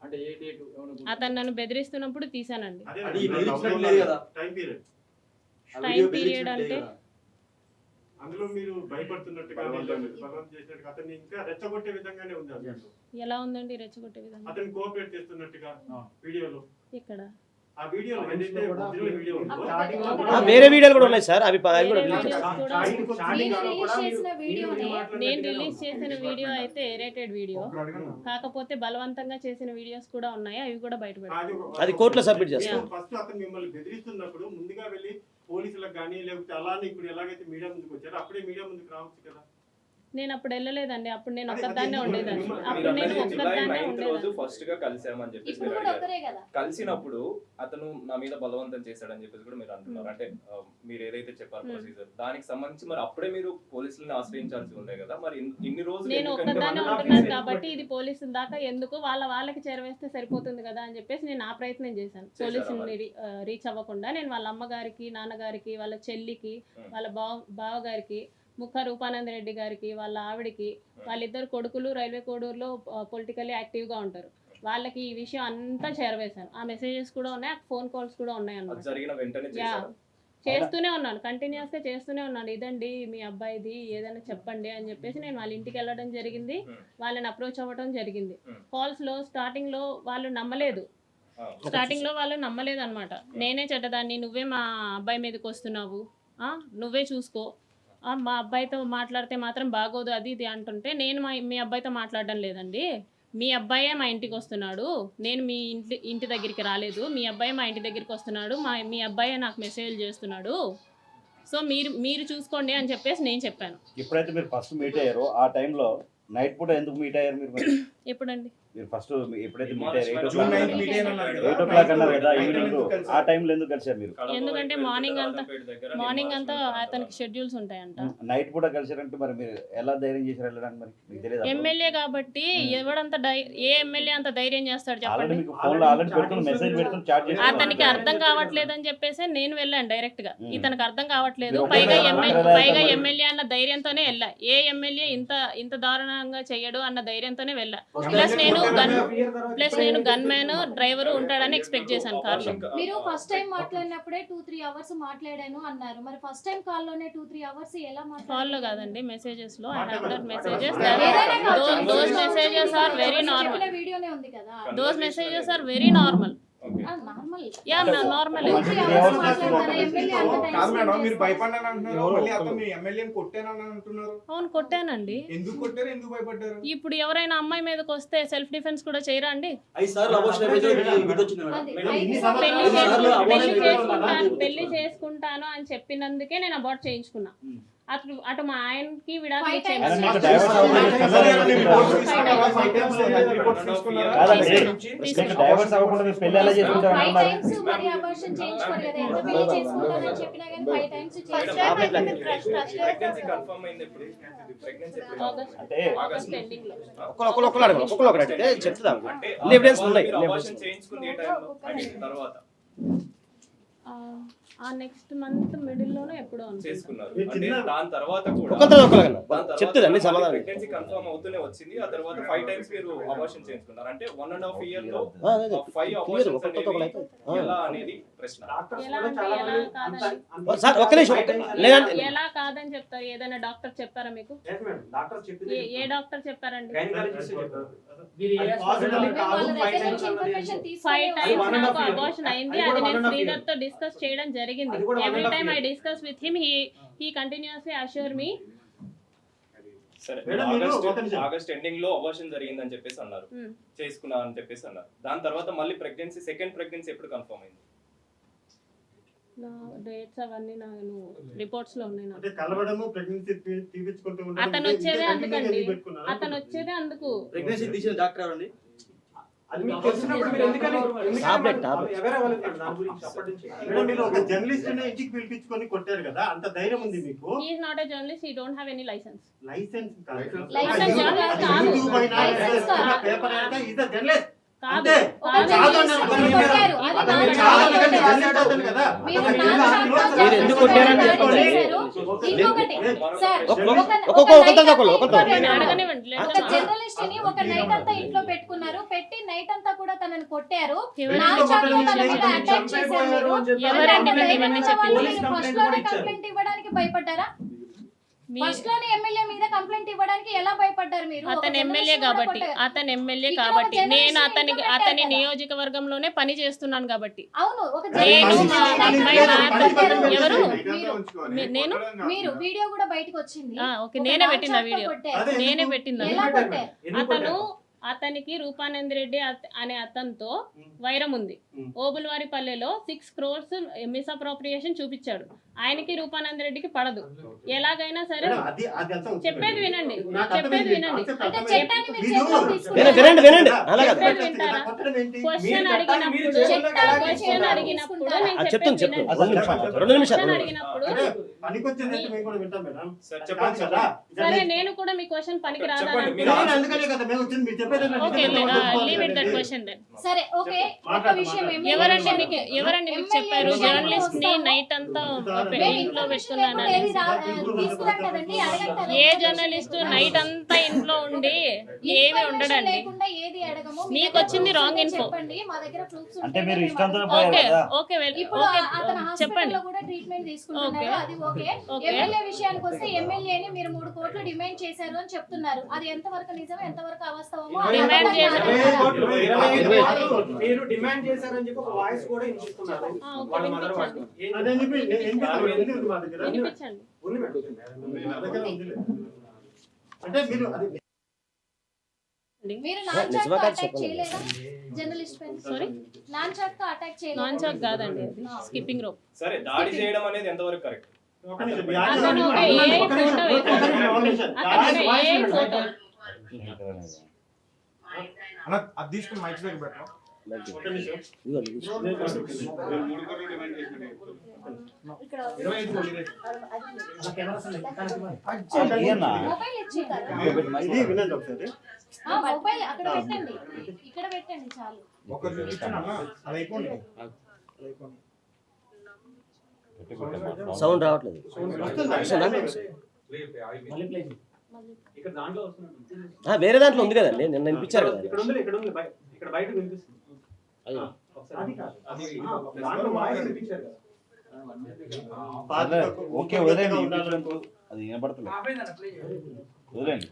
అంటే ఏ డేట్ ఏమైనా
అతను నన్ను బెదిరిస్తున్నప్పుడు తీసానండి.
అదే
అది బెదిరించినట్టు లేదు కదా.
టైం పీరియడ్
టైం పీరియడ్ అంటే
అందులో మీరు భయపడుతున్నట్టుగా బలవంతం చేసినట్టుగా అతన్ని ఇంకా రెచ్చగొట్టే విధంగానే ఉంది అందులో.
ఎలా ఉందండి రెచ్చగొట్టే విధంగా?
అతన్ని కోఆపరేట్ చేస్తున్నట్టుగా వీడియోలో
ఇక్కడ
ఆ వీడియోలో ఏదైతే ఒరిజినల్ వీడియో ఉందో
వేరే వీడియోలు కూడా ఉన్నాయి సార్, అవి కూడా
వేరే
delete చేస్తాం.
videos కూడా ఉన్నాయి.
స్టార్టింగ్ లో కూడా
రిలీజ్ చేసిన వీడియోనే
నేను రిలీజ్ చేసిన వీడియో అయితే ఎరేటెడ్ వీడియో, కాకపోతే బలవంతంగా చేసిన వీడియోస్ కూడా ఉన్నాయి, అవి కూడా బయట పెడతాను.
అది కోర్టులో సబ్మిట్ చేస్తాం.
ఫస్ట్ అతను మిమ్మల్ని బెదిరిస్తున్నప్పుడు ముందుగా వెళ్ళి పోలీసులకు కానీ లేకపోతే అలానే ఇప్పుడు ఎలాగైతే మీడియా ముందుకు వచ్చారో అప్పుడే మీడియా ముందుకు రావచ్చు కదా.
నేను అప్పుడు వెళ్ళలేదండి, అప్పుడు నేను
అదే,
ఒక్కదాన్నే
అదే,
ఉండేదాన్ని.
మీరు
అప్పుడు నేను
జూలై
ఒక్కదాన్నే
9th రోజు
ఉండేదాన్ని.
ఫస్ట్ గా కలిసామని చెప్పేసి
ఇప్పుడు
మీరు
కూడా
అడిగారు.
ఒకరే కదా.
కలిసినప్పుడు అతను నా మీద బలవంతం చేశాడని చెప్పేసి కూడా మీరు అంటున్నారు. అంటే మీరు ఏదైతే చెప్పారు ప్రొసీజర్ దానికి సంబంధించి మరి అప్పుడే మీరు పోలీసులను ఆశ్రయించాల్సి ఉండే కదా. మరి ఇన్ని రోజులు
నేను
ఎందుకంటే
ఒక్కదాన్నే
1.5
ఉంటున్నాను
years
కాబట్టి ఇది పోలీసుల దాకా ఎందుకు, వాళ్ళకి చేరవేస్తే సరిపోతుంది కదా అని చెప్పేసి నేను ఆ ప్రయత్నం చేశాను.
చేశారా
పోలీసుని రీచ్ అవ్వకుండా నేను వాళ్ళ అమ్మగారికి, నాన్నగారికి, వాళ్ళ చెల్లికి, వాళ్ళ బావగారికి, ముఖ రూపానంద రెడ్డి గారికి, వాళ్ళ ఆవిడికి, వాళ్ళిద్దరు కొడుకులు రైల్వే కోడూరులో పొలిటికల్లీ యాక్టివ్గా ఉంటారు, వాళ్ళకి ఈ విషయం అంతా చేరవేశాను. ఆ మెసేజెస్ కూడా ఉన్నాయి, ఫోన్ కాల్స్ కూడా ఉన్నాయి
అది
అన్నమాట.
జరిగిన వెంటనే
యా,
చేశారా?
చేస్తూనే ఉన్నాను, కంటిన్యూస్గా చేస్తూనే ఉన్నాను. ఇదండి మీ అబ్బాయిది, ఏదైనా చెప్పండి అని చెప్పేసి నేను వాళ్ళ ఇంటికి వెళ్ళడం జరిగింది, వాళ్ళని అప్రోచ్ అవ్వడం జరిగింది. కాల్స్లో స్టార్టింగ్లో వాళ్ళు నమ్మలేదు, వాళ్ళు నమ్మలేదు అనమాట. నేనే చెడ్డదాన్ని, నువ్వే మా అబ్బాయి మీదకి వస్తున్నావు, నువ్వే చూసుకో, మా అబ్బాయితో మాట్లాడితే మాత్రం బాగోదు, అది ఇది అంటుంటే నేను మీ అబ్బాయితో మాట్లాడడం లేదండి, మీ అబ్బాయే మా ఇంటికి వస్తున్నాడు, నేను మీ ఇంటి దగ్గరికి రాలేదు, మీ అబ్బాయి మా ఇంటి దగ్గరికి వస్తున్నాడు, మీ అబ్బాయే నాకు మెసేజ్ చేస్తున్నాడు, సో మీరు చూసుకోండి అని చెప్పేసి నేను చెప్పాను.
ఎప్పుడైతే మీరు ఫస్ట్ మీట్ అయ్యారో ఆ టైంలో నైట్ పూట ఎందుకు మీట్ అయ్యారు మీరు?
ఎప్పుడండి
మీరు ఫస్ట్ ఎప్పుడైతే మీట్ అయ్యారు 8
జూన్ 9th
o'clock
మీట్ అయ్యారన్నారు కదా.
8 o'clock అన్నారు కదా ఈవినింగ్, ఆ టైంలో ఎందుకు కలిసారు మీరు?
ఎందుకంటే మార్నింగ్ అంతా అతనికి షెడ్యూల్స్ ఉంటాయంట.
నైట్ పూట కలిసారంటే మరి మీరు ఎలా ధైర్యం చేశారు వెళ్ళడానికి? మరి మీకు తెలియదు
ఎమ్మెల్యే కాబట్టి ఏ ఎమ్మెల్యే అంత ధైర్యం చేస్తాడు
ఆల్రెడీ
చెప్పండి?
మీకు ఫోన్ లో ఆల్రెడీ పెడుతున్న మెసేజ్ పెడుతున్న చాట్ చేస్తున్నారు.
అతనికి అర్థం కావట్లేదని చెప్పేసి నేను వెళ్ళాను డైరెక్ట్ గా, ఇతనికి అర్థం కావట్లేదు,
మీరు
పైగా
ఒక్కరే
ఎమ్మెల్యే అన్న ధైర్యంతోనే వెళ్ళా. ఏ ఎమ్మెల్యే ఇంత దారుణంగా చెయ్యడు అన్న ధైర్యంతోనే వెళ్ళా. ప్లస్ నేను గన్మ్యాన్ డ్రైవర్ ఉంటాడని ఎక్స్పెక్ట్ చేశాను కార్లో.
మీరు ఫస్ట్ టైం మాట్లాడినప్పుడే 2-3 అవర్స్ మాట్లాడాను అన్నారు, మరి ఫస్ట్ టైం కాల్ లోనే 2-3 అవర్స్ ఎలా
కాల్లో
మాట్లాడారు?
కాదండి, మెసేజెస్ లో. I have that messages.
ఏదైనా కావచ్చు.
Those messages are very normal.
చెప్పిన వీడియోనే ఉంది కదా.
Those messages are very normal.
Normal.
Yeah normal.
2-3 hours మాట్లాడారు, ఎమ్మెల్యే అంత టైం
కాదు మేడం, మీరు
స్పెండ్
భయపడ్డాను అంటున్నారు, మళ్ళీ అతను మీ ఎమ్మెల్యేని కొట్టానని అంటున్నారు.
అవును కొట్టానండి.
ఎందుకు కొట్టారు, ఎందుకు భయపడ్డారు?
ఇప్పుడు ఎవరైనా అమ్మాయి మీదకి వస్తే సెల్ఫ్ డిఫెన్స్ కూడా చేయరా అండి?
5 సార్లు అబోషన్ అయిపోయింది.
పెళ్లి చేసుకుంటాను అని చెప్పినందుకే నేను అబార్ట్ చేయించుకున్నా. అటు మా ఆయనకి విడాకులు
ఆయన మీకు
ఇచ్చేయమని
డైవర్స్ డైవర్స్ అవ్వకుండా మీరు పెళ్లి ఎలా చేసుకుంటారు
5
అన్నారు?
టైమ్స్ మరి అబార్షన్ చేయించుకోరు కదా. ఎంత పెళ్లి చేసుకుంటానని చెప్పినా కానీ 5 టైమ్స్ చేయించుకోరు.
ప్రెగ్నెన్సీ కన్ఫర్మ్ అయింది ఎప్పుడు? ప్రెగ్నెన్సీ ఎప్పుడు?
అంటే
ఆగస్ట్ ఎండింగ్ లో.
ఒక్కొక్కరు అడిగితే చెప్తాం.
అంటే
ఎవిడెన్స్ ఉన్నాయి.
మీరు అబార్షన్ చేయించుకుంది ఏ టైంలో? అంటే తర్వాత
ఆ నెక్స్ట్ మంత్ మిడిల్ లోనే ఎప్పుడో
చేసుకున్నారు. అంటే దాని తర్వాత కూడా
చెప్తుంది అన్ని సమాధానం.
ప్రెగ్నెన్సీ కన్ఫర్మ్ అవుతూనే వచ్చింది. ఆ తర్వాత 5 టైమ్స్ మీరు అబార్షన్ చేయించుకున్నారు. అంటే 1.5 year లో 5 అబార్షన్స్ ఎలా అనేది ప్రశ్న.
ఎలా అంటే ఎలా కాదని
సార్ ఒక్క నిమిషం లేదంటే
ఎలా కాదని చెప్తారు? ఏదైనా డాక్టర్ చెప్పారా మీకు? ఏ డాక్టర్ చెప్పారండి? 5 టైమ్స్ నాకు అబార్షన్ అయింది. అది నేను శ్రీధర్ తో డిస్కస్ చేయడం జరిగింది. Every time I discuss with him, he continuously assure me.
సరే,
మేడం, మీరు
ఆగస్ట్ ఎండింగ్ లో అబార్షన్ జరిగిందని చెప్పేసి అన్నారు, చేసుకున్నా అని చెప్పేసి అన్నారు. దాని తర్వాత మళ్ళీ ప్రెగ్నెన్సీ, సెకండ్ ప్రెగ్నెన్సీ ఎప్పుడు కన్ఫర్మ్ అయింది?
నా డేట్స్ అవన్నీ నాకు రిపోర్ట్స్ లో ఉన్నాయి.
అంటే కలవడము, ప్రెగ్నెన్సీ తీపించుకుంటూ ఉండడం.
అతను వచ్చేదే అందుకండి, అతను వచ్చేదే అందుకు.
ప్రెగ్నెన్సీ తీసిన డాక్టర్ ఎవరండి?
అది మీకు తెలిసినప్పుడు మీరు ఎందుకని మేడం, మీరు ఒక జర్నలిస్ట్ ఇంటికి పిలిపించుకొని కొట్టారు కదా, అంత ధైర్యం ఉంది మీకు?
He is not a journalist, he don't have any license.
License కాదు.
లైసెన్స్ జర్నలిస్ట్ కాదు. లైసెన్స్ కాదు.
పేపర్ అంటే ఈజ్ ద జర్నలిస్ట్.
కాదు
అంతే.
ఒక జర్నలిస్ట్ కొట్టారు. అది నాన్న
రాశాడు అతను కదా.
మీరు
అతను
నాన్
ఎందుకు
షాప్
మీరు ఎందుకు కొట్టారని
దాడి
చెప్పండి.
చేశారు. ఇంకొకటి సార్,
నేను అడగనివ్వండి, let
ఒక
them answer.
జర్నలిస్ట్ ని ఒక నైట్ అంతా ఇంట్లో పెట్టుకున్నారు, పెట్టి నైట్ అంతా కూడా తనని కొట్టారు.
ఎవరు?
నాన్ షాప్ లో తన మీద అటాక్ చేశారు మీరు.
ఎవరండి
అంటే
మీకు ఇవన్నీ
ధైర్యం
చెప్పింది?
ఉన్న వాళ్ళు ఫస్ట్ లోనే కంప్లైంట్ ఇవ్వడానికి భయపడ్డారా?
మీ-
ఫస్ట్ లోనే ఎమ్మెల్యే మీద కంప్లైంట్ ఇవ్వడానికి ఎలా భయపడ్డారు మీరు? ఒక
అతను ఎమ్మెల్యే
జర్నలిస్ట్ కూడా
కాబట్టి
కొట్టారు.
అతను ఎమ్మెల్యే
ఇక్కడ
కాబట్టి
ఒక
నేను
జర్నలిస్ట్
అతని
ఇంట్లో
అతని
పెట్టారు కదా.
నియోజకవర్గంలోనే పని చేస్తున్నాను కాబట్టి
అవును, ఒక
నేను
జర్నలిస్ట్
మా
మీద
అమ్మాయి
కంప్లైంట్
మాట-
పెట్టారు.
ఎవరు?
మీరు
నేను
మీరు వీడియో కూడా బయటకు వచ్చింది.
ఓకే
ఒక
నేనే
నాన్
పెట్టిన
షాప్ లో
వీడియో
కొట్టారు.
అదే
నేనే
ఎందుకు?
పెట్టింది
ఎలా కొట్టారు?
అతను అతనికి రూపానంద్ రెడ్డి అనే అతనితో వైరం ఉంది. ఓబుల్వారిపల్లెలో 6 crores మిస్అప్రోప్రియేషన్ చూపించాడు. ఆయనకి రూపానంద్ రెడ్డికి పడదు. ఎలాగైనా సరే
మేడం, అది అంతా ఉంది.
చెప్పేది వినండి,
నాకు
చెప్పేది
అర్థమైంది.
వినండి.
కాన్సెప్ట్
అంటే
అర్థమైంది.
చట్టాన్ని మీరు
మీరు-
చేతిలోకి తీసుకున్నారు.
వినండి అలా కదా.
చెప్పేది వింటారా?
కొట్టడం ఏంటి?
క్వశ్చన్
మీరు చట్టాన్ని మీరు
అడిగినప్పుడు
చేతుల్లోకి ఎలా తీసుకుంటారు?
అడిగినప్పుడు నేను
చెప్తాను
చెప్పేది
చెప్తాను
వినండి.
2 నిమిషాలు
క్వశ్చన్ అడిగినప్పుడు
అంటే పనికొచ్చేది ఏంటి మేము కూడా వింటాం మేడం.
సార్
కాదు
చెప్పండి
కదా.
సరే నేను కూడా మీ క్వశ్చన్ పనికి రాదా
చెప్పండి,
అని
మీరు
అనుకున్నాను.
అందుకనే కదా మేము వచ్చింది. మీరు చెప్పేది ఏంటో
ఓకే
నిజమే
లీవ్ ఇట్ దట్
కదా.
Question then.
సరే ఓకే, ఒక విషయం
ఎవరండి మీకు చెప్పారు
ఎమ్మెల్యే
జర్నలిస్ట్ ని
విషయానికి
నైట్ అంతా
మేము
ఇంట్లో
ఇన్ఫర్మేషన్ లేకుండా
పెట్టుకున్నానని?
ఏది తీసుకురాం కదండి, అడగం కదా.
ఏ జర్నలిస్ట్ నైట్ అంతా ఇంట్లో ఉండి ఏమి
ఇన్ఫర్మేషన్
ఉండడండి.
లేకుండా ఏది అడగము. మీ
మీకు
దగ్గర
వచ్చింది
proofs
wrong
ఉంటే
info.
చెప్పండి, మా దగ్గర proofs
అంటే
ఉంటే
మీరు
మేము
ఇష్టంతో
అడుగుతాం.
పోయారు
ఓకే
కదా.
ఓకే
ఇప్పుడు
ఓకే
అతను
చెప్పండి.
హాస్పిటల్లో కూడా ట్రీట్మెంట్ తీసుకుంటున్నారు,
ఓకే.
అది ఓకే.
ఓకే.
ఎమ్మెల్యే విషయానికి వస్తే ఎమ్మెల్యేని మీరు 3 కోట్లు డిమాండ్ చేశారు అని చెప్తున్నారు. అది ఎంతవరకు నిజం, ఎంతవరకు అవాస్తవమో అది
డిమాండ్
అబద్ధం
చేశారు.
కాదు.
మీరు డిమాండ్ చేశారని చెప్పి ఒక వాయిస్ కూడా వినిపిస్తున్నారు.
ఓకే,
వాళ్ళ మదర్ వాయిస్.
వినిపించండి.
అదే చెప్పి నేను ఏం చేస్తాను? ఉంది మా దగ్గర.
వినిపించండి.
ఉంది మేడం.
నా దగ్గర ఉందిలే. అంటే మీరు అది
మీరు నాన్ చాట్
నిజమా
తో
కాదు
అటాక్
చెప్పండి.
చేయలేదా జర్నలిస్ట్ పైన?
సారీ
నాన్ చాట్ తో అటాక్ చేయలేదా?
నాన్ చాక్ కాదండి అది స్కిప్పింగ్ రోప్.
సరే దాడి చేయడం అనేది ఎంతవరకు కరెక్ట్?
ఒక నిమిషం. మీ
అతను
ఆడియో
ఒక
వినండి.
AI
ఒక నిమిషం.
ఫోటో
ఒక నిమిషం. ఒక నిమిషం.
అతను
వాయిస్
ఏ
వినండి.
ఫోటో
అలా అది తీసుకుని మైక్ దగ్గర పెట్టు.
ఒక నిమిషం.
ఇక్కడ
25 కోట్లు.
ఇయ్యన్నా.
మొబైల్ ఇచ్చి కదా.
ఇది వినండి ఒకసారి.
మొబైల్ అక్కడ పెట్టండి, ఇక్కడ పెట్టండి చాలు.
ఒకరు ఇచ్చాను అన్న, అది అయిపోయింది.
సౌండ్ రావట్లేదు.
ఇక్కడ దాంట్లో వస్తుంది.
వేరే దాంట్లో ఉంది కదండి, నిన్న వినిపించారు కదా.
ఇక్కడ ఉంది, ఇక్కడ ఉంది. ఇక్కడ బయట వినిపిస్తుంది.
అయ్యో.
అది కాదు. అది దాంట్లో వాయిస్ వినిపించారు కదా.
అదే, ఓకే వదిలేండి. ఇంట్లో అది వినపడతలేదు. వదిలేండి.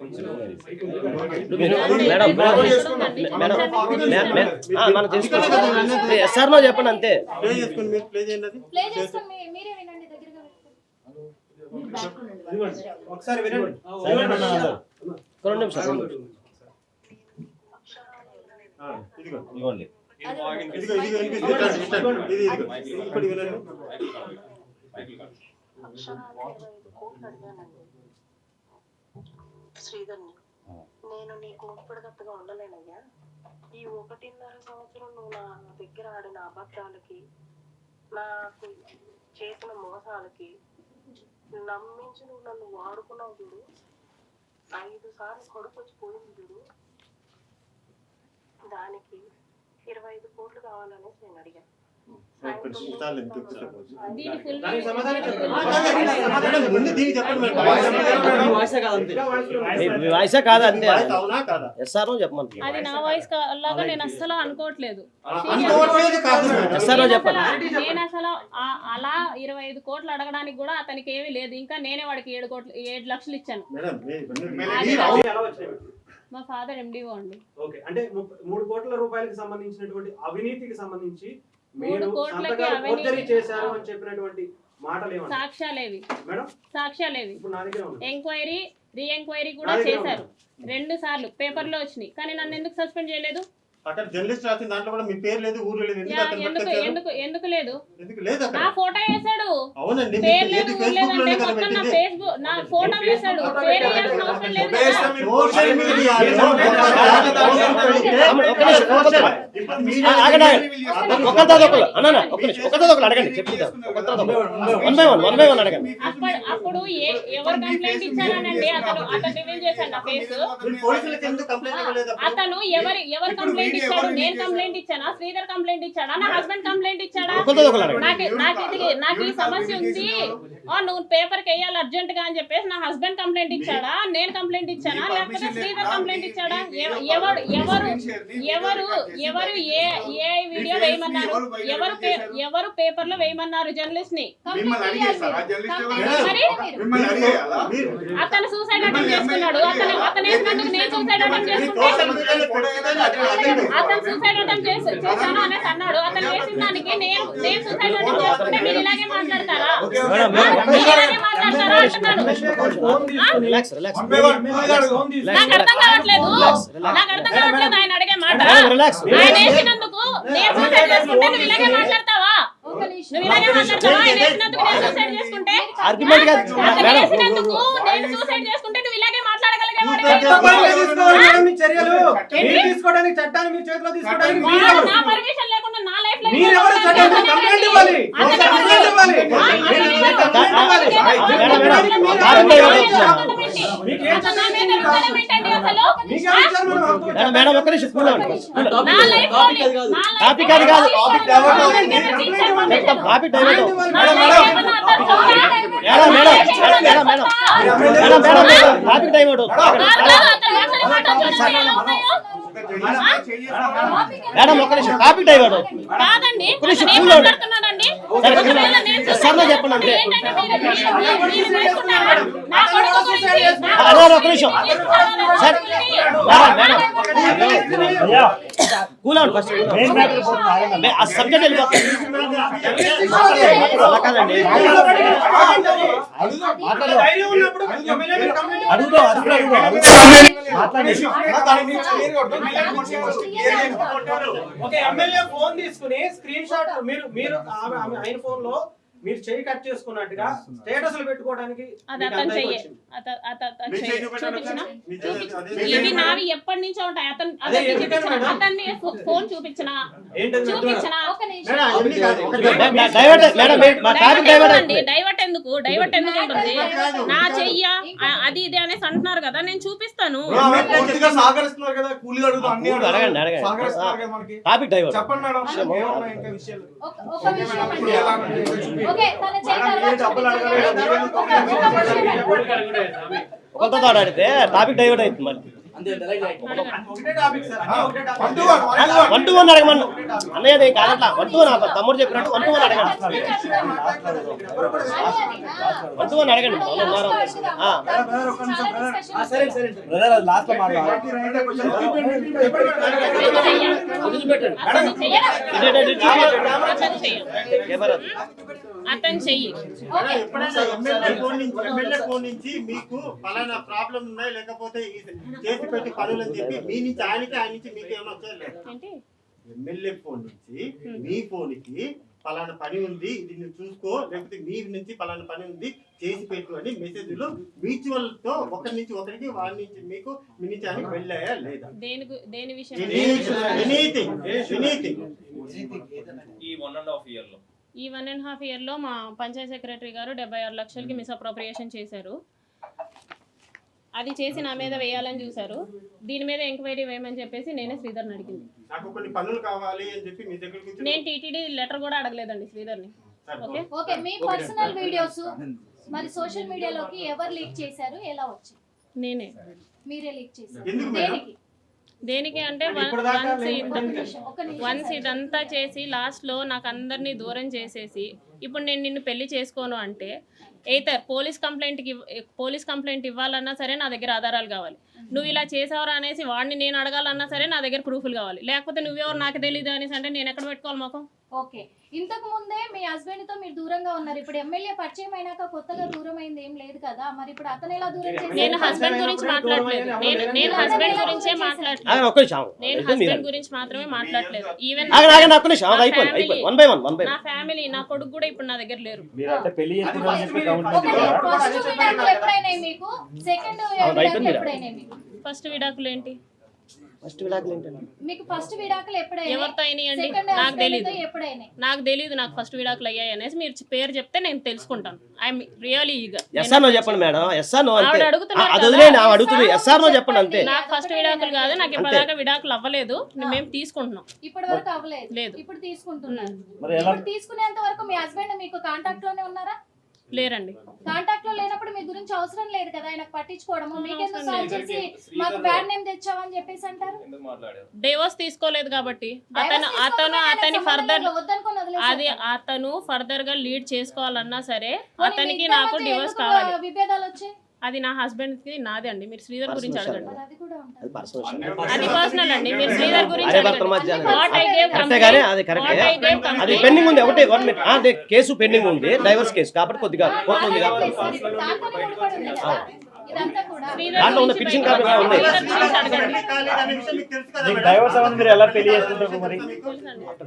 మనం తెలుసుకోవాలి. ఎస్ఆర్ నో చెప్పండి అంతే.
ప్లే చేసుకుని మీరు ప్లే చేయండి అది.
ప్లే చేసుకొని మీరే వినండి, దగ్గరగా పెట్టుకోండి.
ఒకసారి వినండి.
సైలెంట్ ఉన్నారు అందరూ.
2 నిమిషాలు.
ఇదిగో.
ఇదిగోండి.
ఇదిగో వినిపిస్తుంది. ఇది ఇదిగో. ఇప్పుడు వినండి.
శ్రీధర్ని నేను నీకు ముప్పడిగత్తగా ఉండలేనయ్యా. ఈ 1.5 సంవత్సరం నువ్వు నా దగ్గర ఆడిన అబద్ధాలకి, నాకు చేసిన మోసాలకి నమ్మించి నువ్వు నన్ను వాడుకున్నావు చూడు. 5 సార్లు కొడుకు వచ్చి పోయింది చూడు. దానికి 25 కోట్లు కావాలనేసి నేను అడిగాను.
దీని ఫుల్
దానికి సమాధానం చెప్పండి.
ముందు దీనికి చెప్పండి మేడం.
వాయిసే కాదంతే.
మీ వాయిసా కాదా అంతే.
వాయిస్ అవునా కాదా?
ఎస్ఆర్ నో చెప్పమంటున్నాను.
అది నా వాయిస్ లాగా నేను అస్సలు అనుకోవట్లేదు.
అనుకోవట్లేదు కాదు మేడం.
ఎస్ఆర్ నో చెప్పండి.
నేను అసలు అలా 25 కోట్లు అడగడానికి కూడా అతనికి ఏమీ లేదు. ఇంకా నేనే వాడికి 7 లక్షలు ఇచ్చాను.
మేడం
ఎలా వచ్చినాయి?
మా ఫాదర్ ఎండిఓ అండి.
ఓకే, అంటే 3 కోట్ల రూపాయలకు సంబంధించినటువంటి అవినీతికి సంబంధించి
3
మీరు
కోట్లకి
సంతకాలు
అవినీతి-
ఫోర్జరీ చేశారు అని చెప్పినటువంటి మాటలు ఏమంటారు
సాక్ష్యాలేవి
మేడం?
సాక్ష్యాలేవి
ఇప్పుడు నా దగ్గర ఉంది.
ఎంక్వైరీ రీ ఎంక్వైరీ కూడా
నా దగ్గర
చేశారు. 2 సార్లు పేపర్లో వచ్చినాయి. కానీ నన్ను ఎందుకు సస్పెండ్ చేయలేదు?
అక్కడ జర్నలిస్ట్ రాసిన దాంట్లో కూడా మీ పేరు లేదు, ఊరు లేదు. ఎందుకు అతను
ఎందుకు
పట్టుకొచ్చారు?
ఎందుకు ఎందుకు లేదు?
ఎందుకు లేదు అక్కడ?
నా ఫోటో వేసాడు.
అవునండి, మీ
పేరు లేదు,
ఇది
ఊరు
ఫేస్బుక్
లేదంటే
లోనే కదా
మొత్తం నా
పెట్టింది.
ఫేస్బుక్ నా ఫోటో వేసాడు. పేరు వేయాల్సిన అవసరం లేదు కదా.
సోషల్ మీడియాలో ఇప్పుడు మీడియా
ఒకరితో అడగండి. చెప్తాను. వన్ బై వన్ అడగండి.
అప్పుడు ఎవరు కంప్లైంట్ ఇచ్చారనండి? అతను రివీల్ చేశాడు నా ఫేస్.
మీరు పోలీసులకు ఎందుకు కంప్లైంట్ ఇవ్వలేదు అప్పుడు?
అతను ఎవరు కంప్లైంట్ ఇచ్చాడు? నేను కంప్లైంట్ ఇచ్చానా? శ్రీధర్ కంప్లైంట్ ఇచ్చాడా? నా హస్బెండ్ కంప్లైంట్ ఇచ్చాడా?
ఒకరితో ఒకరు అడగండి.
నాకు ఈ సమస్య ఉంది, నువ్వు పేపర్కి వేయాలి అర్జెంట్ గా అని చెప్పేసి నా హస్బెండ్ కంప్లైంట్ ఇచ్చాడా, నేను కంప్లైంట్ ఇచ్చానా, లేకపోతే శ్రీధర్ కంప్లైంట్ ఇచ్చాడా? ఎవరు ఏ వీడియో వేయమన్నారు? ఎవరు పేపర్ లో వేయమన్నారు జర్నలిస్ట్ ని? అతను సూసైడ్ అటెంప్ట్ చేసుకున్నాడు. అతను వేసినందుకు నేను సూసైడ్ అటెంప్ట్ చేసుకుంటే అతను సూసైడ్ అటెంప్ట్ చేశాను అనేసి అన్నాడు. అతను వేసిన దానికి నేను సూసైడ్ అటెంప్ట్ చేసుకుంటే మీరు ఇలాగే మాట్లాడతారా? ఇలాగే మాట్లాడతారా అంటున్నాడు.
రిలాక్స్ రిలాక్స్
నాకు అర్థం కావట్లేదు ఆయన అడిగే మాట. ఆయన వేసినందుకు నేను సూసైడ్ చేసుకుంటే నువ్వు ఇలాగే మాట్లాడతావా? నువ్వు ఇలాగే మాట్లాడతావా? ఆయన వేసినందుకు నేను సూసైడ్ చేసుకుంటే,
ఆర్గ్యుమెంట్ కాదు
అతను
మేడం.
వేసినందుకు నేను సూసైడ్ చేసుకుంటే నువ్వు ఇలాగే మాట్లాడగలిగేవాడు.
తీసుకోవడానికి చట్టాన్ని మీ చేతిలో తీసుకోవడానికి
నా పర్మిషన్ లేకుండా నా లైఫ్ లో
మీరెవరు చట్టాన్ని కంప్లైంట్ ఇవ్వాలి. కంప్లైంట్ ఇవ్వాలి.
మేడం ఒక్క నిమిషం కూల్ అవ్వండి. టాపిక్ అది కాదు, topic divert topic divert madam ఒక్క నిమిషం టాపిక్ డైవర్ట్
కాదండి.
ఒక్క నిమిషం
అతను ఏం
కూల్ అవ్వండి.
మాట్లాడుతున్నాడండి?
సరే సరే చెప్పండి అంటే
ఏంటంటే మీరు వేసుకున్నారా? నా కొడుకు గురించి, నా
అదే ఒక నిమిషం సార్ కూల్ అవ్వండి ఫస్ట్. ఆ సబ్జెక్ట్ వెళ్ళిపోతుంది అలా కాదండి.
ధైర్యం ఉన్నప్పుడు ఎమ్మెల్యే మీద కంప్లైంట్ ఒక ఎమ్మెల్యే ఫోన్ తీసుకుని స్క్రీన్ షాట్ మీరు ఆయన ఫోన్ లో మీరు చేయి కట్ చేసుకున్నట్టుగా స్టేటస్లు పెట్టుకోవడానికి
అది అతను చెయ్యి. చూపించిన ఇవి నావి ఎప్పటి నుంచో ఉంటాయి. అతన్ని ఫోన్ చూపించిన డైవర్ట్ ఎందుకు ఉంటుంది? నా చెయ్య అది ఇది అనేసి అంటున్నారు కదా, నేను చూపిస్తాను.
సహకరిస్తున్నారు కదా, కూలీలు అడుగుతాం అన్ని
అడగండి అడగండి
సహకరిస్తున్నారు కదా మనకి.
టాపిక్ డైవర్ట్
చెప్పండి మేడం, ఏమన్నా ఇంకా విషయాలు
ఒక విషయం అండి. ఓకే, తన చేయి
ఒకరితో ఆడితే టాపిక్ డైవర్ట్ అవుతుంది మళ్ళీ.
ఒకటే టాపిక్ సార్, అన్ని ఒకటే టాపిక్.
1-to-1 అడగమని అన్నయ్యది కాదట్లా. 1-to-1 తమ్ముడు చెప్పినట్టు 1-to-1 అడగండి. 1-to-1 అడగండి.
సరే సరే
లాస్ట్ లో మాట్లాడాలి.
అతను చెయ్యి.
ఎప్పుడైనా ఎమ్మెల్యే ఫోన్ నుంచి మీకు పలానా ప్రాబ్లం ఉన్నాయి లేకపోతే చేసి పెట్టి పనులు అని చెప్పి మీ నుంచి ఆయనకి, ఆయన నుంచి మీకు ఏమైనా వచ్చాయి? ఎమ్మెల్యే ఫోన్ నుంచి మీ ఫోన్ కి పలానా పని ఉంది, ఇది నువ్వు చూసుకో, లేకపోతే మీ నుంచి పలానా పని ఉంది చేసి పెట్టు అని మెసేజ్లు మ్యూచువల్ తో ఒకరి నుంచి ఒకరికి, వారి నుంచి మీకు, మీ నుంచి ఆయనకి వెళ్ళాయా లేదా?
దేని విషయం?
ఈ 1.5 year లో
ఈ 1.5 year లో మా పంచాయత్ సెక్రటరీ గారు 76 లక్షలకి మిస్అప్రోప్రియేషన్ చేశారు. అది చేసి నా మీద వేయాలని చూశారు. దీని మీద ఎంక్వైరీ వేయమని చెప్పేసి నేనే శ్రీధర్ని అడిగింది.
నాకు కొన్ని పనులు కావాలి అని చెప్పి మీ దగ్గరికి
నేను టీటీడీ లెటర్ కూడా అడగలేదండి శ్రీధర్ని. ఓకే
ఓకే, మీ పర్సనల్ వీడియోస్ మరి సోషల్ మీడియాలోకి ఎవరు లీక్ చేశారు, ఎలా వచ్చాయి?
నేనే.
మీరే లీక్ చేశారు.
దేనికి అంటే వన్స్ ఇదంతా చేసి లాస్ట్లో నాకు అందరినీ దూరం చేసేసి ఇప్పుడు నేను నిన్ను పెళ్లి చేసుకోను అంటే ఎయితర్ పోలీస్ కంప్లైంట్ ఇవ్వాలన్నా సరే నా దగ్గర ఆధారాలు కావాలి. నువ్వు ఇలా చేసావరా అనేసి వాడిని నేను అడగాలన్నా సరే నా దగ్గర ప్రూఫ్లు కావాలి. లేకపోతే నువ్వెవరు నాకు తెలియదు అనేసి అంటే నేను ఎక్కడ పెట్టుకోవాలి మొఖం?
ఓకే, ఇంతకు ముందే మీ హస్బెండ్ తో మీరు దూరంగా ఉన్నారు. ఇప్పుడు ఎమ్మెల్యే పరిచయం అయినాక కొత్తగా దూరం అయింది ఏం లేదు కదా, మరి ఇప్పుడు అతను ఎలా దూరం చేశారు?
నేను హస్బెండ్ గురించి మాట్లాడలేదు. నేను హస్బెండ్ గురించే మాట్లాడలేదు. నేను హస్బెండ్ గురించి మాత్రమే మాట్లాడలేదు. ఈవెన్ నా ఫ్యామిలీ, నా కొడుకు కూడా ఇప్పుడు నా దగ్గర లేరు.
ఎప్పుడైనా మీకు సెకండ్ ఎప్పుడైనా మీకు
ఫస్ట్ విడాకులు ఏంటి?
ఫస్ట్ విడాకులు ఏంటండి?
మీకు ఫస్ట్ విడాకులు ఎప్పుడైనా
ఎవరితో అయినాయండి
సెకండ్
నాకు
హస్బెండ్
తెలీదు.
తో ఎప్పుడైనా
నాకు తెలీదు నాకు ఫస్ట్ విడాకులు అయ్యాయి అనేసి మీరు పేరు చెప్తే నేను తెలుసుకుంటాను. I'm really eager.
Yes or no చెప్పండి మేడం. ఎస్ ఆర్ నో అంతే.
ఆవిడ అడుగుతున్నారు
అది
కదా.
వదిలేండి, ఆమె అడుగుతుంది. ఎస్ ఆర్ నో చెప్పండి అంతే.
నాకు ఫస్ట్ విడాకులు కాదు, నాకు ఇప్పటిదాకా విడాకులు అవ్వలేదు. మేము తీసుకుంటున్నాం.
ఇప్పటి వరకు అవ్వలేదు,
లేదు.
ఇప్పుడు తీసుకుంటున్నారు.
మరి ఎలా
ఇప్పుడు తీసుకునేంత వరకు మీ హస్బెండ్ మీకు కాంటాక్ట్ లోనే ఉన్నారా?
లేరండి.
కాంటాక్ట్ లో లేనప్పుడు మీ గురించి అవసరం లేదు కదా ఆయనకు పట్టించుకోవడము. మీకెందుకు కాల్ చేసి మాకు బ్యాడ్ నేమ్ తెచ్చావని చెప్పేసి అంటారు?
ఎందుకు మాట్లాడారు?
డివోర్స్ తీసుకోలేదు కాబట్టి అతని ఫర్దర్
వద్దనుకొని
అది అతను ఫర్దర్ గా లీడ్ చేసుకోవాలన్నా సరే అతనికి నాకు డివోర్స్ కావాలి.
విభేదాలు వచ్చాయి.
అది నా హస్బెండ్ కి నాదే అండి. మీరు శ్రీధర్ గురించి అడగండి.
మరి అది కూడా ఉంటుంది.
అది పర్సనల్ విషయం.
అది పర్సనల్ అండి. మీరు శ్రీధర్ గురించి
అదే భర్తల మధ్య
అడగండి. What I gave
కరెక్టే కానీ అది
complaint,
కరెక్టే.
what I gave
అది
complaint.
పెండింగ్ ఉంది. ఒకటి 1 మినిట్. అదే కేసు పెండింగ్ ఉంది, డైవర్స్ కేసు కాబట్టి కొద్దిగా కోర్టు ఉంది కాబట్టి
ఇప్పుడు దాంతోనే ముడిపడి ఉంది కదా. ఇదంతా కూడా
శ్రీధర్
దాంట్లో ఉన్న
గురించి
పిటిషన్
బయట-
కాపీ ఉన్నాయి.
శ్రీధర్ గురించి అడగండి.
కాలేదనే విషయం మీకు తెలుసు కదా
మీకు
మేడం?
డైవర్స్ అవ్వని మీరు ఎలా పెళ్లి చేసుకుంటారు మరి?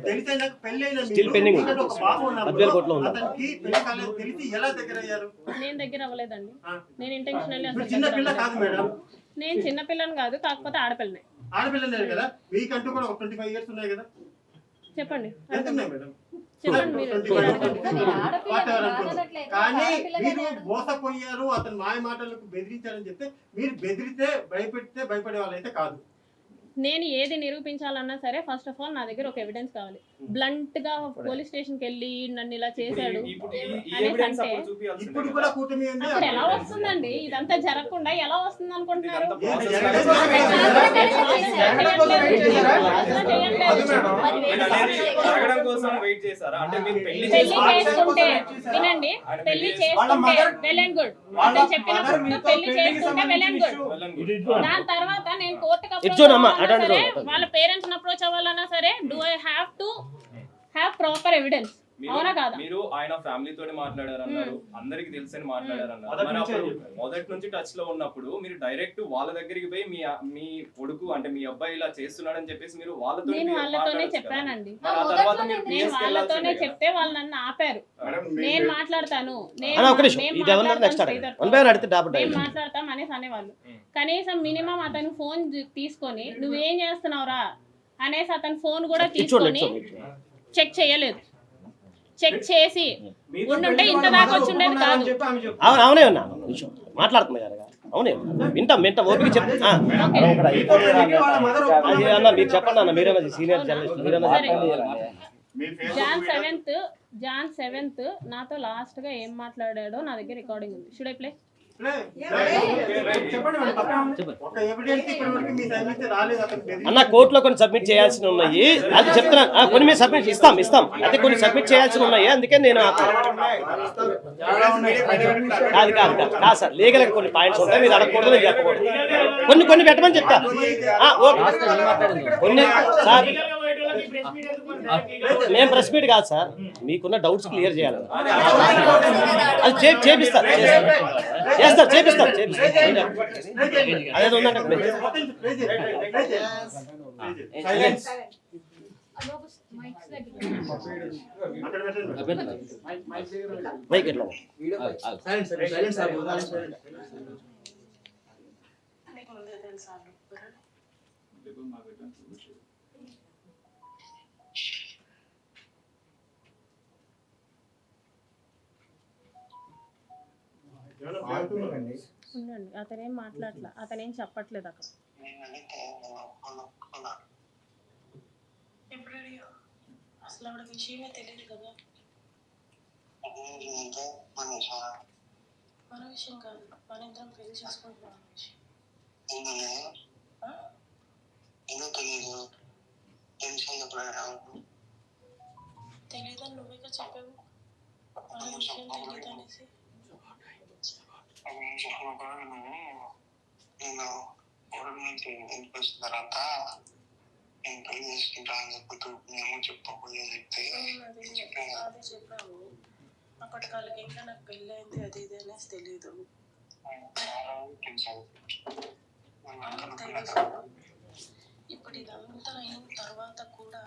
తెలిసైనా పెళ్ళైన మీరు,
Still pending ఉంది.
మీకంటే ఒక బాబు ఉన్నప్పుడు
పద్వేల కోట్లు ఉంది.
అతనికి పెళ్లి కాలేదు తెలిసి ఎలా దగ్గర అయ్యారు?
నేను దగ్గర అవ్వలేదండి.
ఆ.
నేను ఇంటెన్షనల్లీ
మీరు
అసలు
చిన్న
దగ్గర
పిల్ల
అవ్వలేదు.
కాదు మేడం,
నేను చిన్న పిల్లని కాదు, కాకపోతే ఆడపిల్లనే.
ఆడపిల్లనే కదా. మీకంటూ కూడా ఒక 25 years ఉన్నాయి కదా.
చెప్పండి
ఎంత ఉన్నాయి మేడం?
చెప్పండి మీరు
25
అడగండి.
మీరు ఆడపిల్ల
Whatever
మీరు
అనుకోండి.
కాదనట్లేదు.
కానీ
ఆడపిల్లగానే
మీరు
అడుగు.
మోసపోయారు, అతను మాయ మాటలకు బెదిరించారని చెప్తే మీరు బెదిరితే భయపెడితే భయపడే వాళ్ళైతే కాదు.
నేను ఏది నిరూపించాలన్నా సరే ఫస్ట్ ఆఫ్ ఆల్ నా దగ్గర ఒక ఎవిడెన్స్ కావాలి. బ్లంట్ గా పోలీస్ స్టేషన్ కి వెళ్ళి నన్ను ఇలా చేశాడు
ఇప్పుడు ఈ
అనేసి
ఎవిడెన్స్
అంటే
అప్పుడు చూపియాల్సిందే
ఇప్పుడు
కదా.
కూడా కూటమి ఉంది.
అప్పుడు ఎలా వస్తుందండి? ఇదంతా జరగకుండా ఎలా వస్తుంది అనుకుంటున్నారు?
ఇదంతా process
ఏంటి?
లాగా జరగడం కోసం వెయిట్ చేశారా? అంటే మీరు పెళ్లి
పెళ్లి చేసుకుంటే వినండి, పెళ్లి చేసుకుంటే వెల్ అండ్ గుడ్. అతను చెప్పినప్పుడు పెళ్లి చేసుకుంటే వెల్ అండ్ గుడ్. దాని తర్వాత నేను కోర్టుకు
ఇటు చూడమ్మా,
అప్రోచ్
అటు
సరే,
చూడు.
వాళ్ళ పేరెంట్స్ అప్రోచ్ అవ్వాలన్నా సరే, do I have to have proper evidence? అవునా కాదా?
మీరు ఆయన ఫ్యామిలీ తోటి మాట్లాడారన్నారు, అందరికి తెలుసని మాట్లాడారన్నారు. మరి అప్పుడు మొదటి నుంచి టచ్ లో ఉన్నప్పుడు మీరు డైరెక్ట్ వాళ్ళ దగ్గరికి పోయి మీ కొడుకు అంటే మీ అబ్బాయి ఇలా చేస్తున్నాడని చెప్పేసి మీరు వాళ్ళతో
నేను వాళ్ళతోనే చెప్పానండి.
మరి ఆ తర్వాత మీరు
నేను
PS కి
వాళ్ళతోనే
వెళ్ళాల్సిందే కదా.
చెప్తే వాళ్ళు నన్ను ఆపారు. నేను మాట్లాడతాను,
అన్న ఒక నిమిషం,
మేము
ఇది ఎవరన్నా నెక్స్ట్
మాట్లాడతాం
అడగండి.
శ్రీధర్తో.
1 బై 1 అడిగితే డాబర్
మేము మాట్లాడతాం అనేసి అనేవాళ్ళు. కనీసం మినిమం అతను ఫోన్ తీసుకొని నువ్వేం చేస్తున్నావురా అనేసి అతను ఫోన్ కూడా తీసుకొని చెక్ చేయలేదు. చెక్ చేసి ఉండుంటే ఇంత దాకా వచ్చి ఉండేది కాదు.
అవును అవునే ఉన్నా నిమిషం మాట్లాడుతున్నా కదా. అవునే వింటాం ఓపిక చెప్తా. అది అన్న మీరు చెప్పండి అన్న, మీరేనా సీనియర్ జర్నలిస్ట్, మీరేనా
సరే.
చెప్పండి.
మీ
జాన్ 7th నాతో లాస్ట్ గా ఏం మాట్లాడాడో నా దగ్గర రికార్డింగ్ ఉంది. Should I play?
ఒక ఎవిడెన్స్ ఇప్పటివరకు మీ సైడ్ నుంచి రాలేదు. అతను బెదిరి
అన్న కోర్టులో కొన్ని సబ్మిట్ చేయాల్సి ఉన్నాయి, అది చెప్తున్నా. కొన్ని మీరు సబ్మిట్ ఇస్తాం అయితే కొన్ని సబ్మిట్ చేయాల్సి ఉన్నాయి, అందుకే నేను కాదు సార్, లీగల్ కొన్ని పాయింట్స్ ఉంటాయి, మీరు అడగకూడదు, నేను చెప్పకూడదు. కొన్ని పెట్టమని చెప్తా. కొన్ని సార్ మేము ప్రెస్ మీట్ కాదు సార్, మీకున్న డౌట్స్ క్లియర్ చేయాలి. అది చేపిస్తారు అదేదో ఉందంటే మైక్ ఎట్లా
నీకు ముందే తెలుసా?
ఉండండి, అతనేం మాట్లాడట్లా, అతనేం చెప్పట్లేదు అక్కడ.
ఇప్పుడు అసలు ఆవిడ విషయమే తెలియదు కదా. మన విషయం కాదు, మన ఇద్దరం పెళ్లి చేసుకుంటున్నాం విషయం. తెలియదని నువ్వేగా చెప్పావు, మన విషయం తెలియదు అనేసి.
నేను ఊరి నుంచి ఇంటికి వచ్చిన తర్వాత నేను పెళ్లి చేసుకుంటా అని చెప్పి మేము చెప్పకపోయే చెప్తే
అదే చెప్పావు. అప్పటి కాళ్ళకి ఇంకా నాకు పెళ్ళి అయింది అది ఇది అనేసి తెలీదు. తెలుసు ఇప్పుడు ఇదంతా అయిన తర్వాత కూడా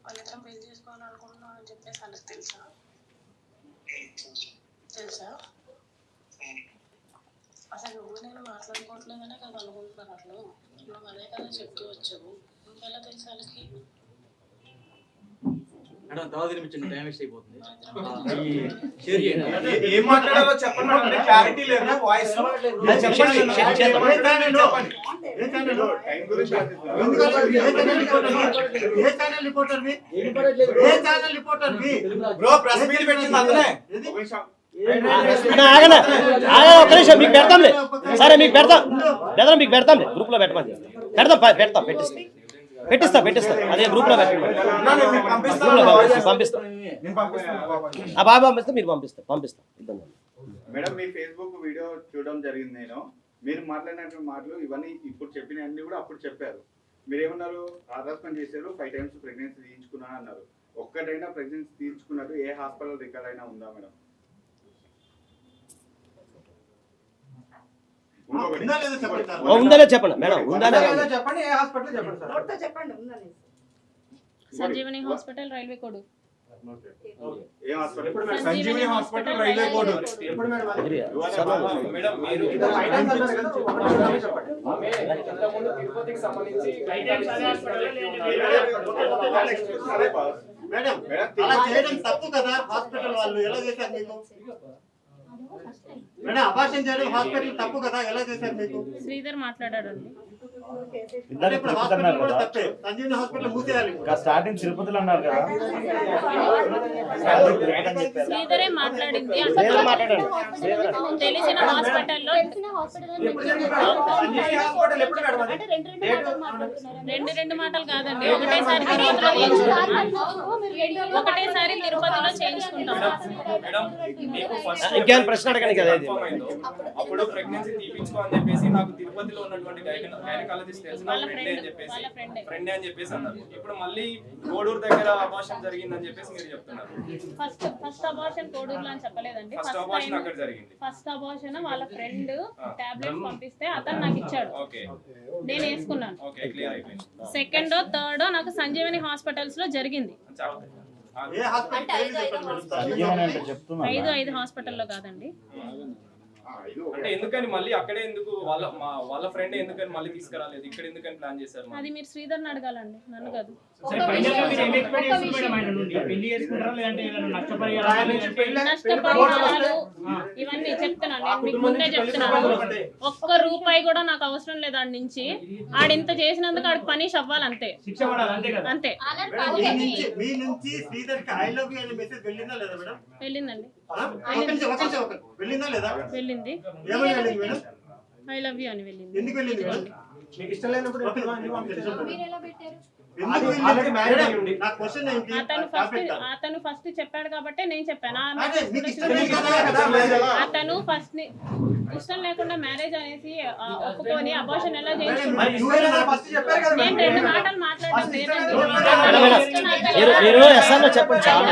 వాళ్ళిద్దరం పెళ్లి చేసుకోవాలనుకుంటున్నాం అని చెప్పేసి వాళ్ళకి తెలుసా? అసలు నువ్వు నేను మాట్లాడుకోవట్లేదనే కదా అనుకుంటున్నారు అట్లా. నువ్వు అదే కదా చెప్తూ వచ్చావు, ఇంకెలా తెలుసు వాళ్ళకి?
మేడం తర్వాత తినిపించండి, టైం వేస్ట్ అయిపోతుంది.
షేర్ చేయండి. ఏం మాట్లాడాలో చెప్పండి మేడం, అంటే క్లారిటీ లేదు వాయిస్.
చెప్పండి.
బ్రో ప్రెస్ మీట్ పెట్టింది అతనే.
ఆగండి ఒక్క నిమిషం, మీకు పెడతాంలే. సరే మీకు పెడతాం లేదా, మీకు పెడతాంలే, గ్రూప్ లో పెట్టమని పెడతాం పెట్టిస్తా అదే గ్రూప్ లో పంపిస్తాం. ఆ బాబు పంపిస్తే మీరు పంపిస్తాం ఇబ్బంది.
మేడం మీ ఫేస్బుక్ వీడియో చూడడం జరిగింది నేను. మీరు మాట్లాడినటువంటి మాటలు ఇవన్నీ ఇప్పుడు చెప్పినవన్నీ కూడా అప్పుడు చెప్పారు. మీరు ఏమన్నారు, హరాస్మెంట్ చేశారు, 5 times ప్రెగ్నెన్సీ తీయించుకున్నాను అన్నారు. ఒక్కటైనా ప్రెగ్నెన్సీ తీయించుకున్నట్టు ఏ హాస్పిటల్ రికార్డ్ అయినా ఉందా మేడం?
ఉందనే చెప్పండి మేడం, ఉందనే
చెప్పండి. ఏ హాస్పిటల్ చెప్పండి సార్.
చెప్పండి ఉందని.
Sanjeevani hospital railway Kodur.
ఏ హాస్పిటల్?
Sanjeevani hospital railway Kodur. ఎప్పుడు మేడం?
మేడం మీరు ఆమె ఇంతకుముందు తిరుపతికి సంబంధించి
మేడం అలా చేయడం తప్పు కదా. హాస్పిటల్ వాళ్ళు ఎలా చేశారు మీకు? మేడం అబార్షన్ చేయడం హాస్పిటల్ తప్పు కదా, ఎలా చేశారు మీకు?
శ్రీధర్ మాట్లాడాడండి.
ఇప్పుడు హాస్పిటల్ కూడా తప్పే. సంజీవని హాస్పిటల్ మూసేయాలి.
స్టార్టింగ్ తిరుపతిలో అన్నారు కదా.
శ్రీధరే మాట్లాడింది. తెలిసిన హాస్పిటల్లో రెండు మాటలు కాదండి, ఒకటేసారి తిరుపతిలో చేయించుకుంటాం.
ఇంకేం ప్రశ్న అడగండి కదా.
అప్పుడు ప్రెగ్నెన్సీ తీపించుకో అని చెప్పేసి నాకు తిరుపతిలో ఉన్నటువంటి గైనకాలజిస్ట్ తెలిసిన ఫ్రెండ్ అని చెప్పేసి అన్నారు. ఇప్పుడు మళ్ళీ కోడూరు దగ్గర అబార్షన్ జరిగిందని చెప్పేసి మీరు చెప్తున్నారు.
ఫస్ట్ అబార్షన్ కోడూరులో అని చెప్పలేదండి.
ఫస్ట్ అబార్షన్ అక్కడ జరిగింది.
ఫస్ట్ అబార్షన్ వాళ్ళ ఫ్రెండ్ టాబ్లెట్స్ పంపిస్తే అతను నాకు ఇచ్చాడు, నేను వేసుకున్నాను. సెకండ్ థర్డ్ నాకు సంజీవని హాస్పిటల్స్ లో జరిగింది. 5 హాస్పిటల్లో కాదండి.
అంటే ఎందుకని మళ్ళీ అక్కడే ఎందుకు వాళ్ళ ఫ్రెండ్ ఎందుకని మళ్ళీ తీసుకురాలేదు, ఇక్కడ ఎందుకని ప్లాన్ చేశారు?
అది మీరు శ్రీధర్ని అడగాలండి, నన్ను కాదు. నష్టపరిహారాలు ఇవన్నీ చెప్తున్నాను, నేను మీకు ముందే చెప్తున్నాను. ఒక్క రూపాయి కూడా నాకు అవసరం లేదు ఆడి నుంచి. ఆడింత చేసినందుకు ఆడికి పనిష్ అవ్వాలి, అంతే అంతే. వెళ్ళిందండి, వెళ్ళింది. ఐ లవ్ యూ అని వెళ్ళింది.
మీకు ఇష్టం లేనప్పుడు
అతను ఫస్ట్ చెప్పాడు కాబట్టి నేను చెప్పాను. అతను ఫస్ట్ ఇష్టం లేకుండా మ్యారేజ్ అనేసి ఒప్పుకొని అబార్షన్ ఎలా చేయించుకున్నాను. నేను 2 మాటలు మాట్లాడడం
మీరు ఎస్ఆర్లో చెప్పండి చాలు.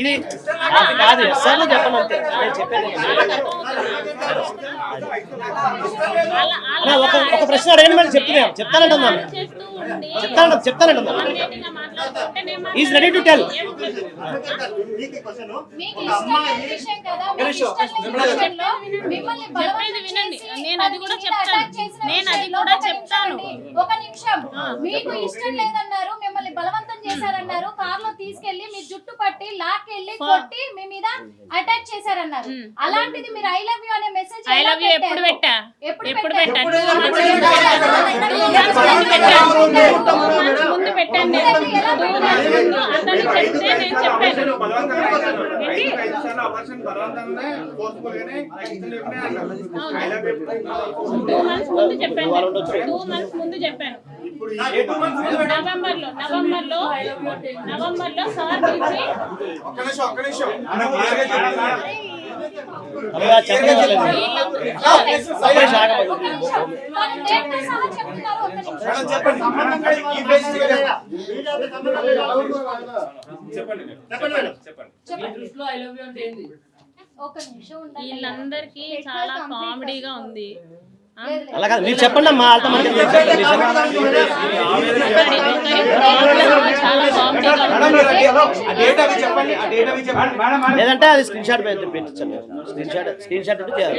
ఇది కాదు, ఎస్ఆర్లో చెప్పండి అంతే. నేను చెప్పేది ఒక ప్రశ్న అడగండి మేడం, చెప్తానంటున్నాను. Is ready to tell.
చెప్పేది వినండి, నేను అది కూడా చెప్తాను.
ఒక నిమిషం, మీకు ఇష్టం లేదన్నారు, మిమ్మల్ని బలవంతం చేశారన్నారు, కార్లో తీసుకెళ్లి మీ జుట్టు పట్టి లాక్కెళ్ళి కొట్టి మీ మీద అటాక్ చేశారన్నారు. అలాంటిది మీరు ఐ లవ్ యూ అనే మెసేజ్
ఐ లవ్ యూ ఎప్పుడు పెట్టా? ముందు పెట్టండి. అతను చెప్తే నేను చెప్పాను. 2 months ముందు చెప్పాను. 2 months ముందు చెప్పాను. నవంబర్లో సార్ పిలిచి వీళ్ళందరికీ చాలా కామెడీగా ఉంది.
అలా కాదు, మీరు చెప్పండి అమ్మా. వాళ్ళతో మనకి
చాలా
లేదంటే అది స్క్రీన్ షాట్ పెట్టించండి. స్క్రీన్ షాట్ ఉంటే చేయాలి.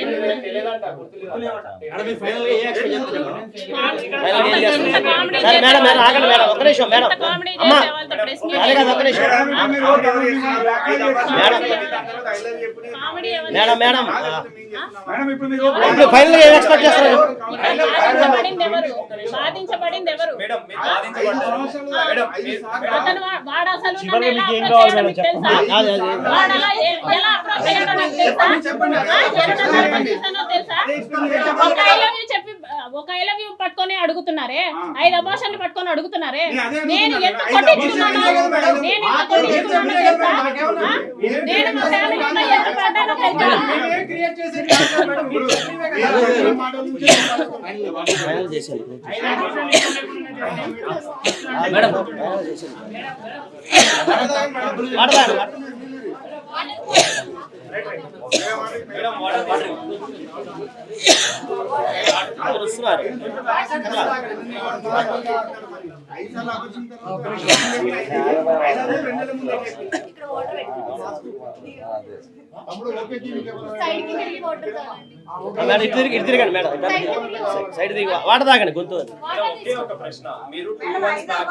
సరే మేడం, మేడం ఆగండి మేడం, ఒక్క నిమిషం మేడం. అమ్మా అదే కాదు, ఒక్క నిమిషం మేడం. మేడం ఇప్పుడు ఫైనల్ గా ఏం ఎక్స్పెక్ట్ చేస్తారు?
బాధించబడింది ఎవరు? అతను వాడు అసలు
చివరికి మీకు ఏం కావాలి మేడం చెప్పండి.
ఒక ఐ లవ్ యూ పట్టుకొని అడుగుతున్నారే, 5 అబార్షన్లు పట్టుకొని అడుగుతున్నారే. నేను ఎంత కొట్టించుకున్నాను, నేను ఎంత కొట్టించుకున్నాను తెలుసా? నేను మా ఫ్యామిలీలో ఎంత పడ్డానో తెలుసా?
ఫైనల్ చేశాను
మేడం
వస్తున్నారు. మేడం ఇటు తిరగండి మేడం, సైడ్ తిరిగి వాటర్ తాగండి గొంతు.
ఒకే ఒక ప్రశ్న, మీరు 2 months back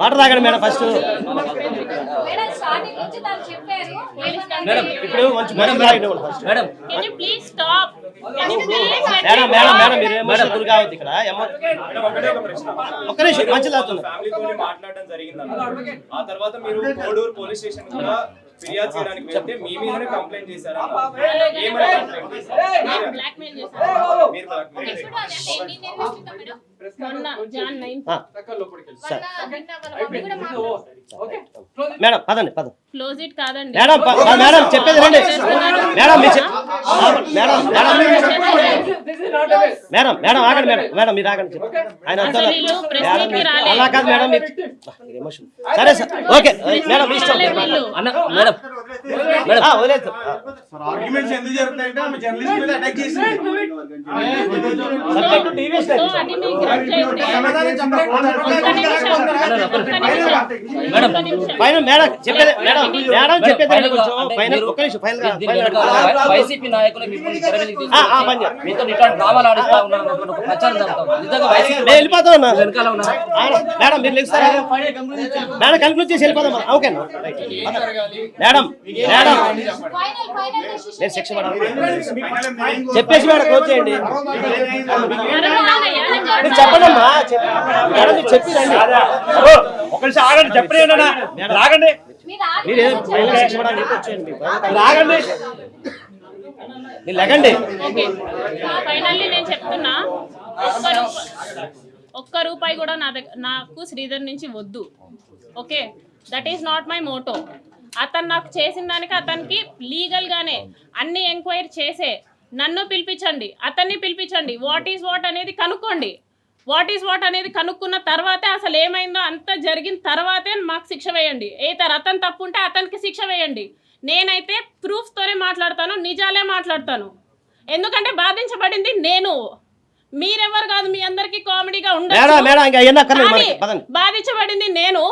వాటర్ తాగండి మేడం ఫస్ట్.
మేడం
ఇప్పుడు మంచి మేడం తాగండి first.
Madam
Can you please stop? Can you please
madam madam madam మీరు ఎమోషన్ గురి కావద్దు ఇక్కడ.
మేడం ఒకటే ఒక ప్రశ్న,
ఒక్క నిమిషం మంచిది అవుతుంది.
ఫ్యామిలీతో మాట్లాడడం జరిగింది అన్నారు. ఆ తర్వాత మీరు కోడూరు పోలీస్ స్టేషన్ కూడా ఫిర్యాదు చేయడానికి వెళ్తే మీ మీదనే కంప్లైంట్ చేశారు. ఏమని కంప్లైంట్ చేశారు?
blackmail చేశారు?
మీరు blackmail చేశారు.
మొన్న Jan 9th
మేడం పదండి పదండి
క్లోజ్ ఇట్ కాదండి.
మేడం మేడం చెప్పేది రండి మేడం. మేడం మేడం మేడం ఆగండి మేడం. మేడం మీరు ఆగండి ఆయన అలా కాదు మేడం. ఎమోషన్ సరే సార్ ఓకే మేడం మీ ఇష్టం.
అన్న మేడం
వదిలేదు
ఆర్గ్యుమెంట్స్ ఎందుకు జరుగుతాయంటే ఆమె జర్నలిస్ట్ మీద అటాక్ చేసింది.
మేడం చెప్పేది మేడం మేడం చెప్పేది కొంచెం ఫైనల్ ఒక్క నిమిషం ఫైనల్
వైసీపీ నాయకులు మీతో ఇట్లాంటి డ్రామాలు ఆడిస్తా ఉన్నారు. ప్రచారం జరుగుతాం నిజంగా వైసీపీ
వెళ్ళిపోతా ఉన్నా
వెనకాల ఉన్నారు.
మేడం మీరు లెక్స్తారా మేడం కన్క్లూడ్ చేసి వెళ్ళిపోదాం. ఓకే మేడం మేడం నేను శిక్ష మేడం చెప్పేసి మేడం క్లోజ్ చేయండి. మీరు చెప్పండమ్మా మేడం మీరు చెప్పి రండి. ఒక నిమిషం ఆగండి చెప్పండి ఆగండి. మీరు శిక్ష మేడం వచ్చేయండి ఆగండి మీరు లెగండి.
ఫైనల్లీ నేను చెప్తున్నా, ఒక్క రూపాయి కూడా నాకు శ్రీధర్ నుంచి వద్దు. Okay, that is not my Moto. అతను నాకు చేసిన దానికి అతనికి లీగల్గానే అన్ని ఎంక్వైరీ చేసే నన్ను పిలిపించండి, అతన్ని పిలిపించండి. వాట్ ఈజ్ వాట్ అనేది కనుక్కోండి. వాట్ ఈజ్ వాట్ అనేది కనుక్కున్న తర్వాతే అసలు ఏమైందో అంత జరిగిన తర్వాతే మాకు శిక్ష వేయండి. అతను తప్పు ఉంటే అతనికి శిక్ష వేయండి. నేనైతే ప్రూఫ్తోనే మాట్లాడతాను, నిజాలే మాట్లాడతాను. ఎందుకంటే బాధించబడింది నేను, మీరెవరు కాదు. మీ అందరికి కామెడీగా ఉండదు, బాధించబడింది నేను.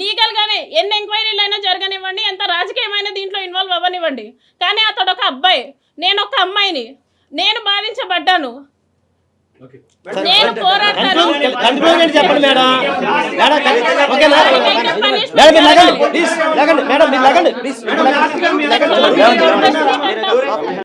లీగల్ గానే ఎన్ని ఎంక్వైరీలు అయినా జరగనివ్వండి, ఎంత రాజకీయమైన దీంట్లో ఇన్వాల్వ్ అవ్వనివ్వండి. కానీ అతడు ఒక అబ్బాయి, నేను ఒక అమ్మాయిని, నేను బాధించబడ్డాను, నేను పోరాడతాను.
చెప్పండి మేడం మేడం మీరు లగండి ప్లీజ్ లగండి మేడం మీరు లగండి ప్లీజ్.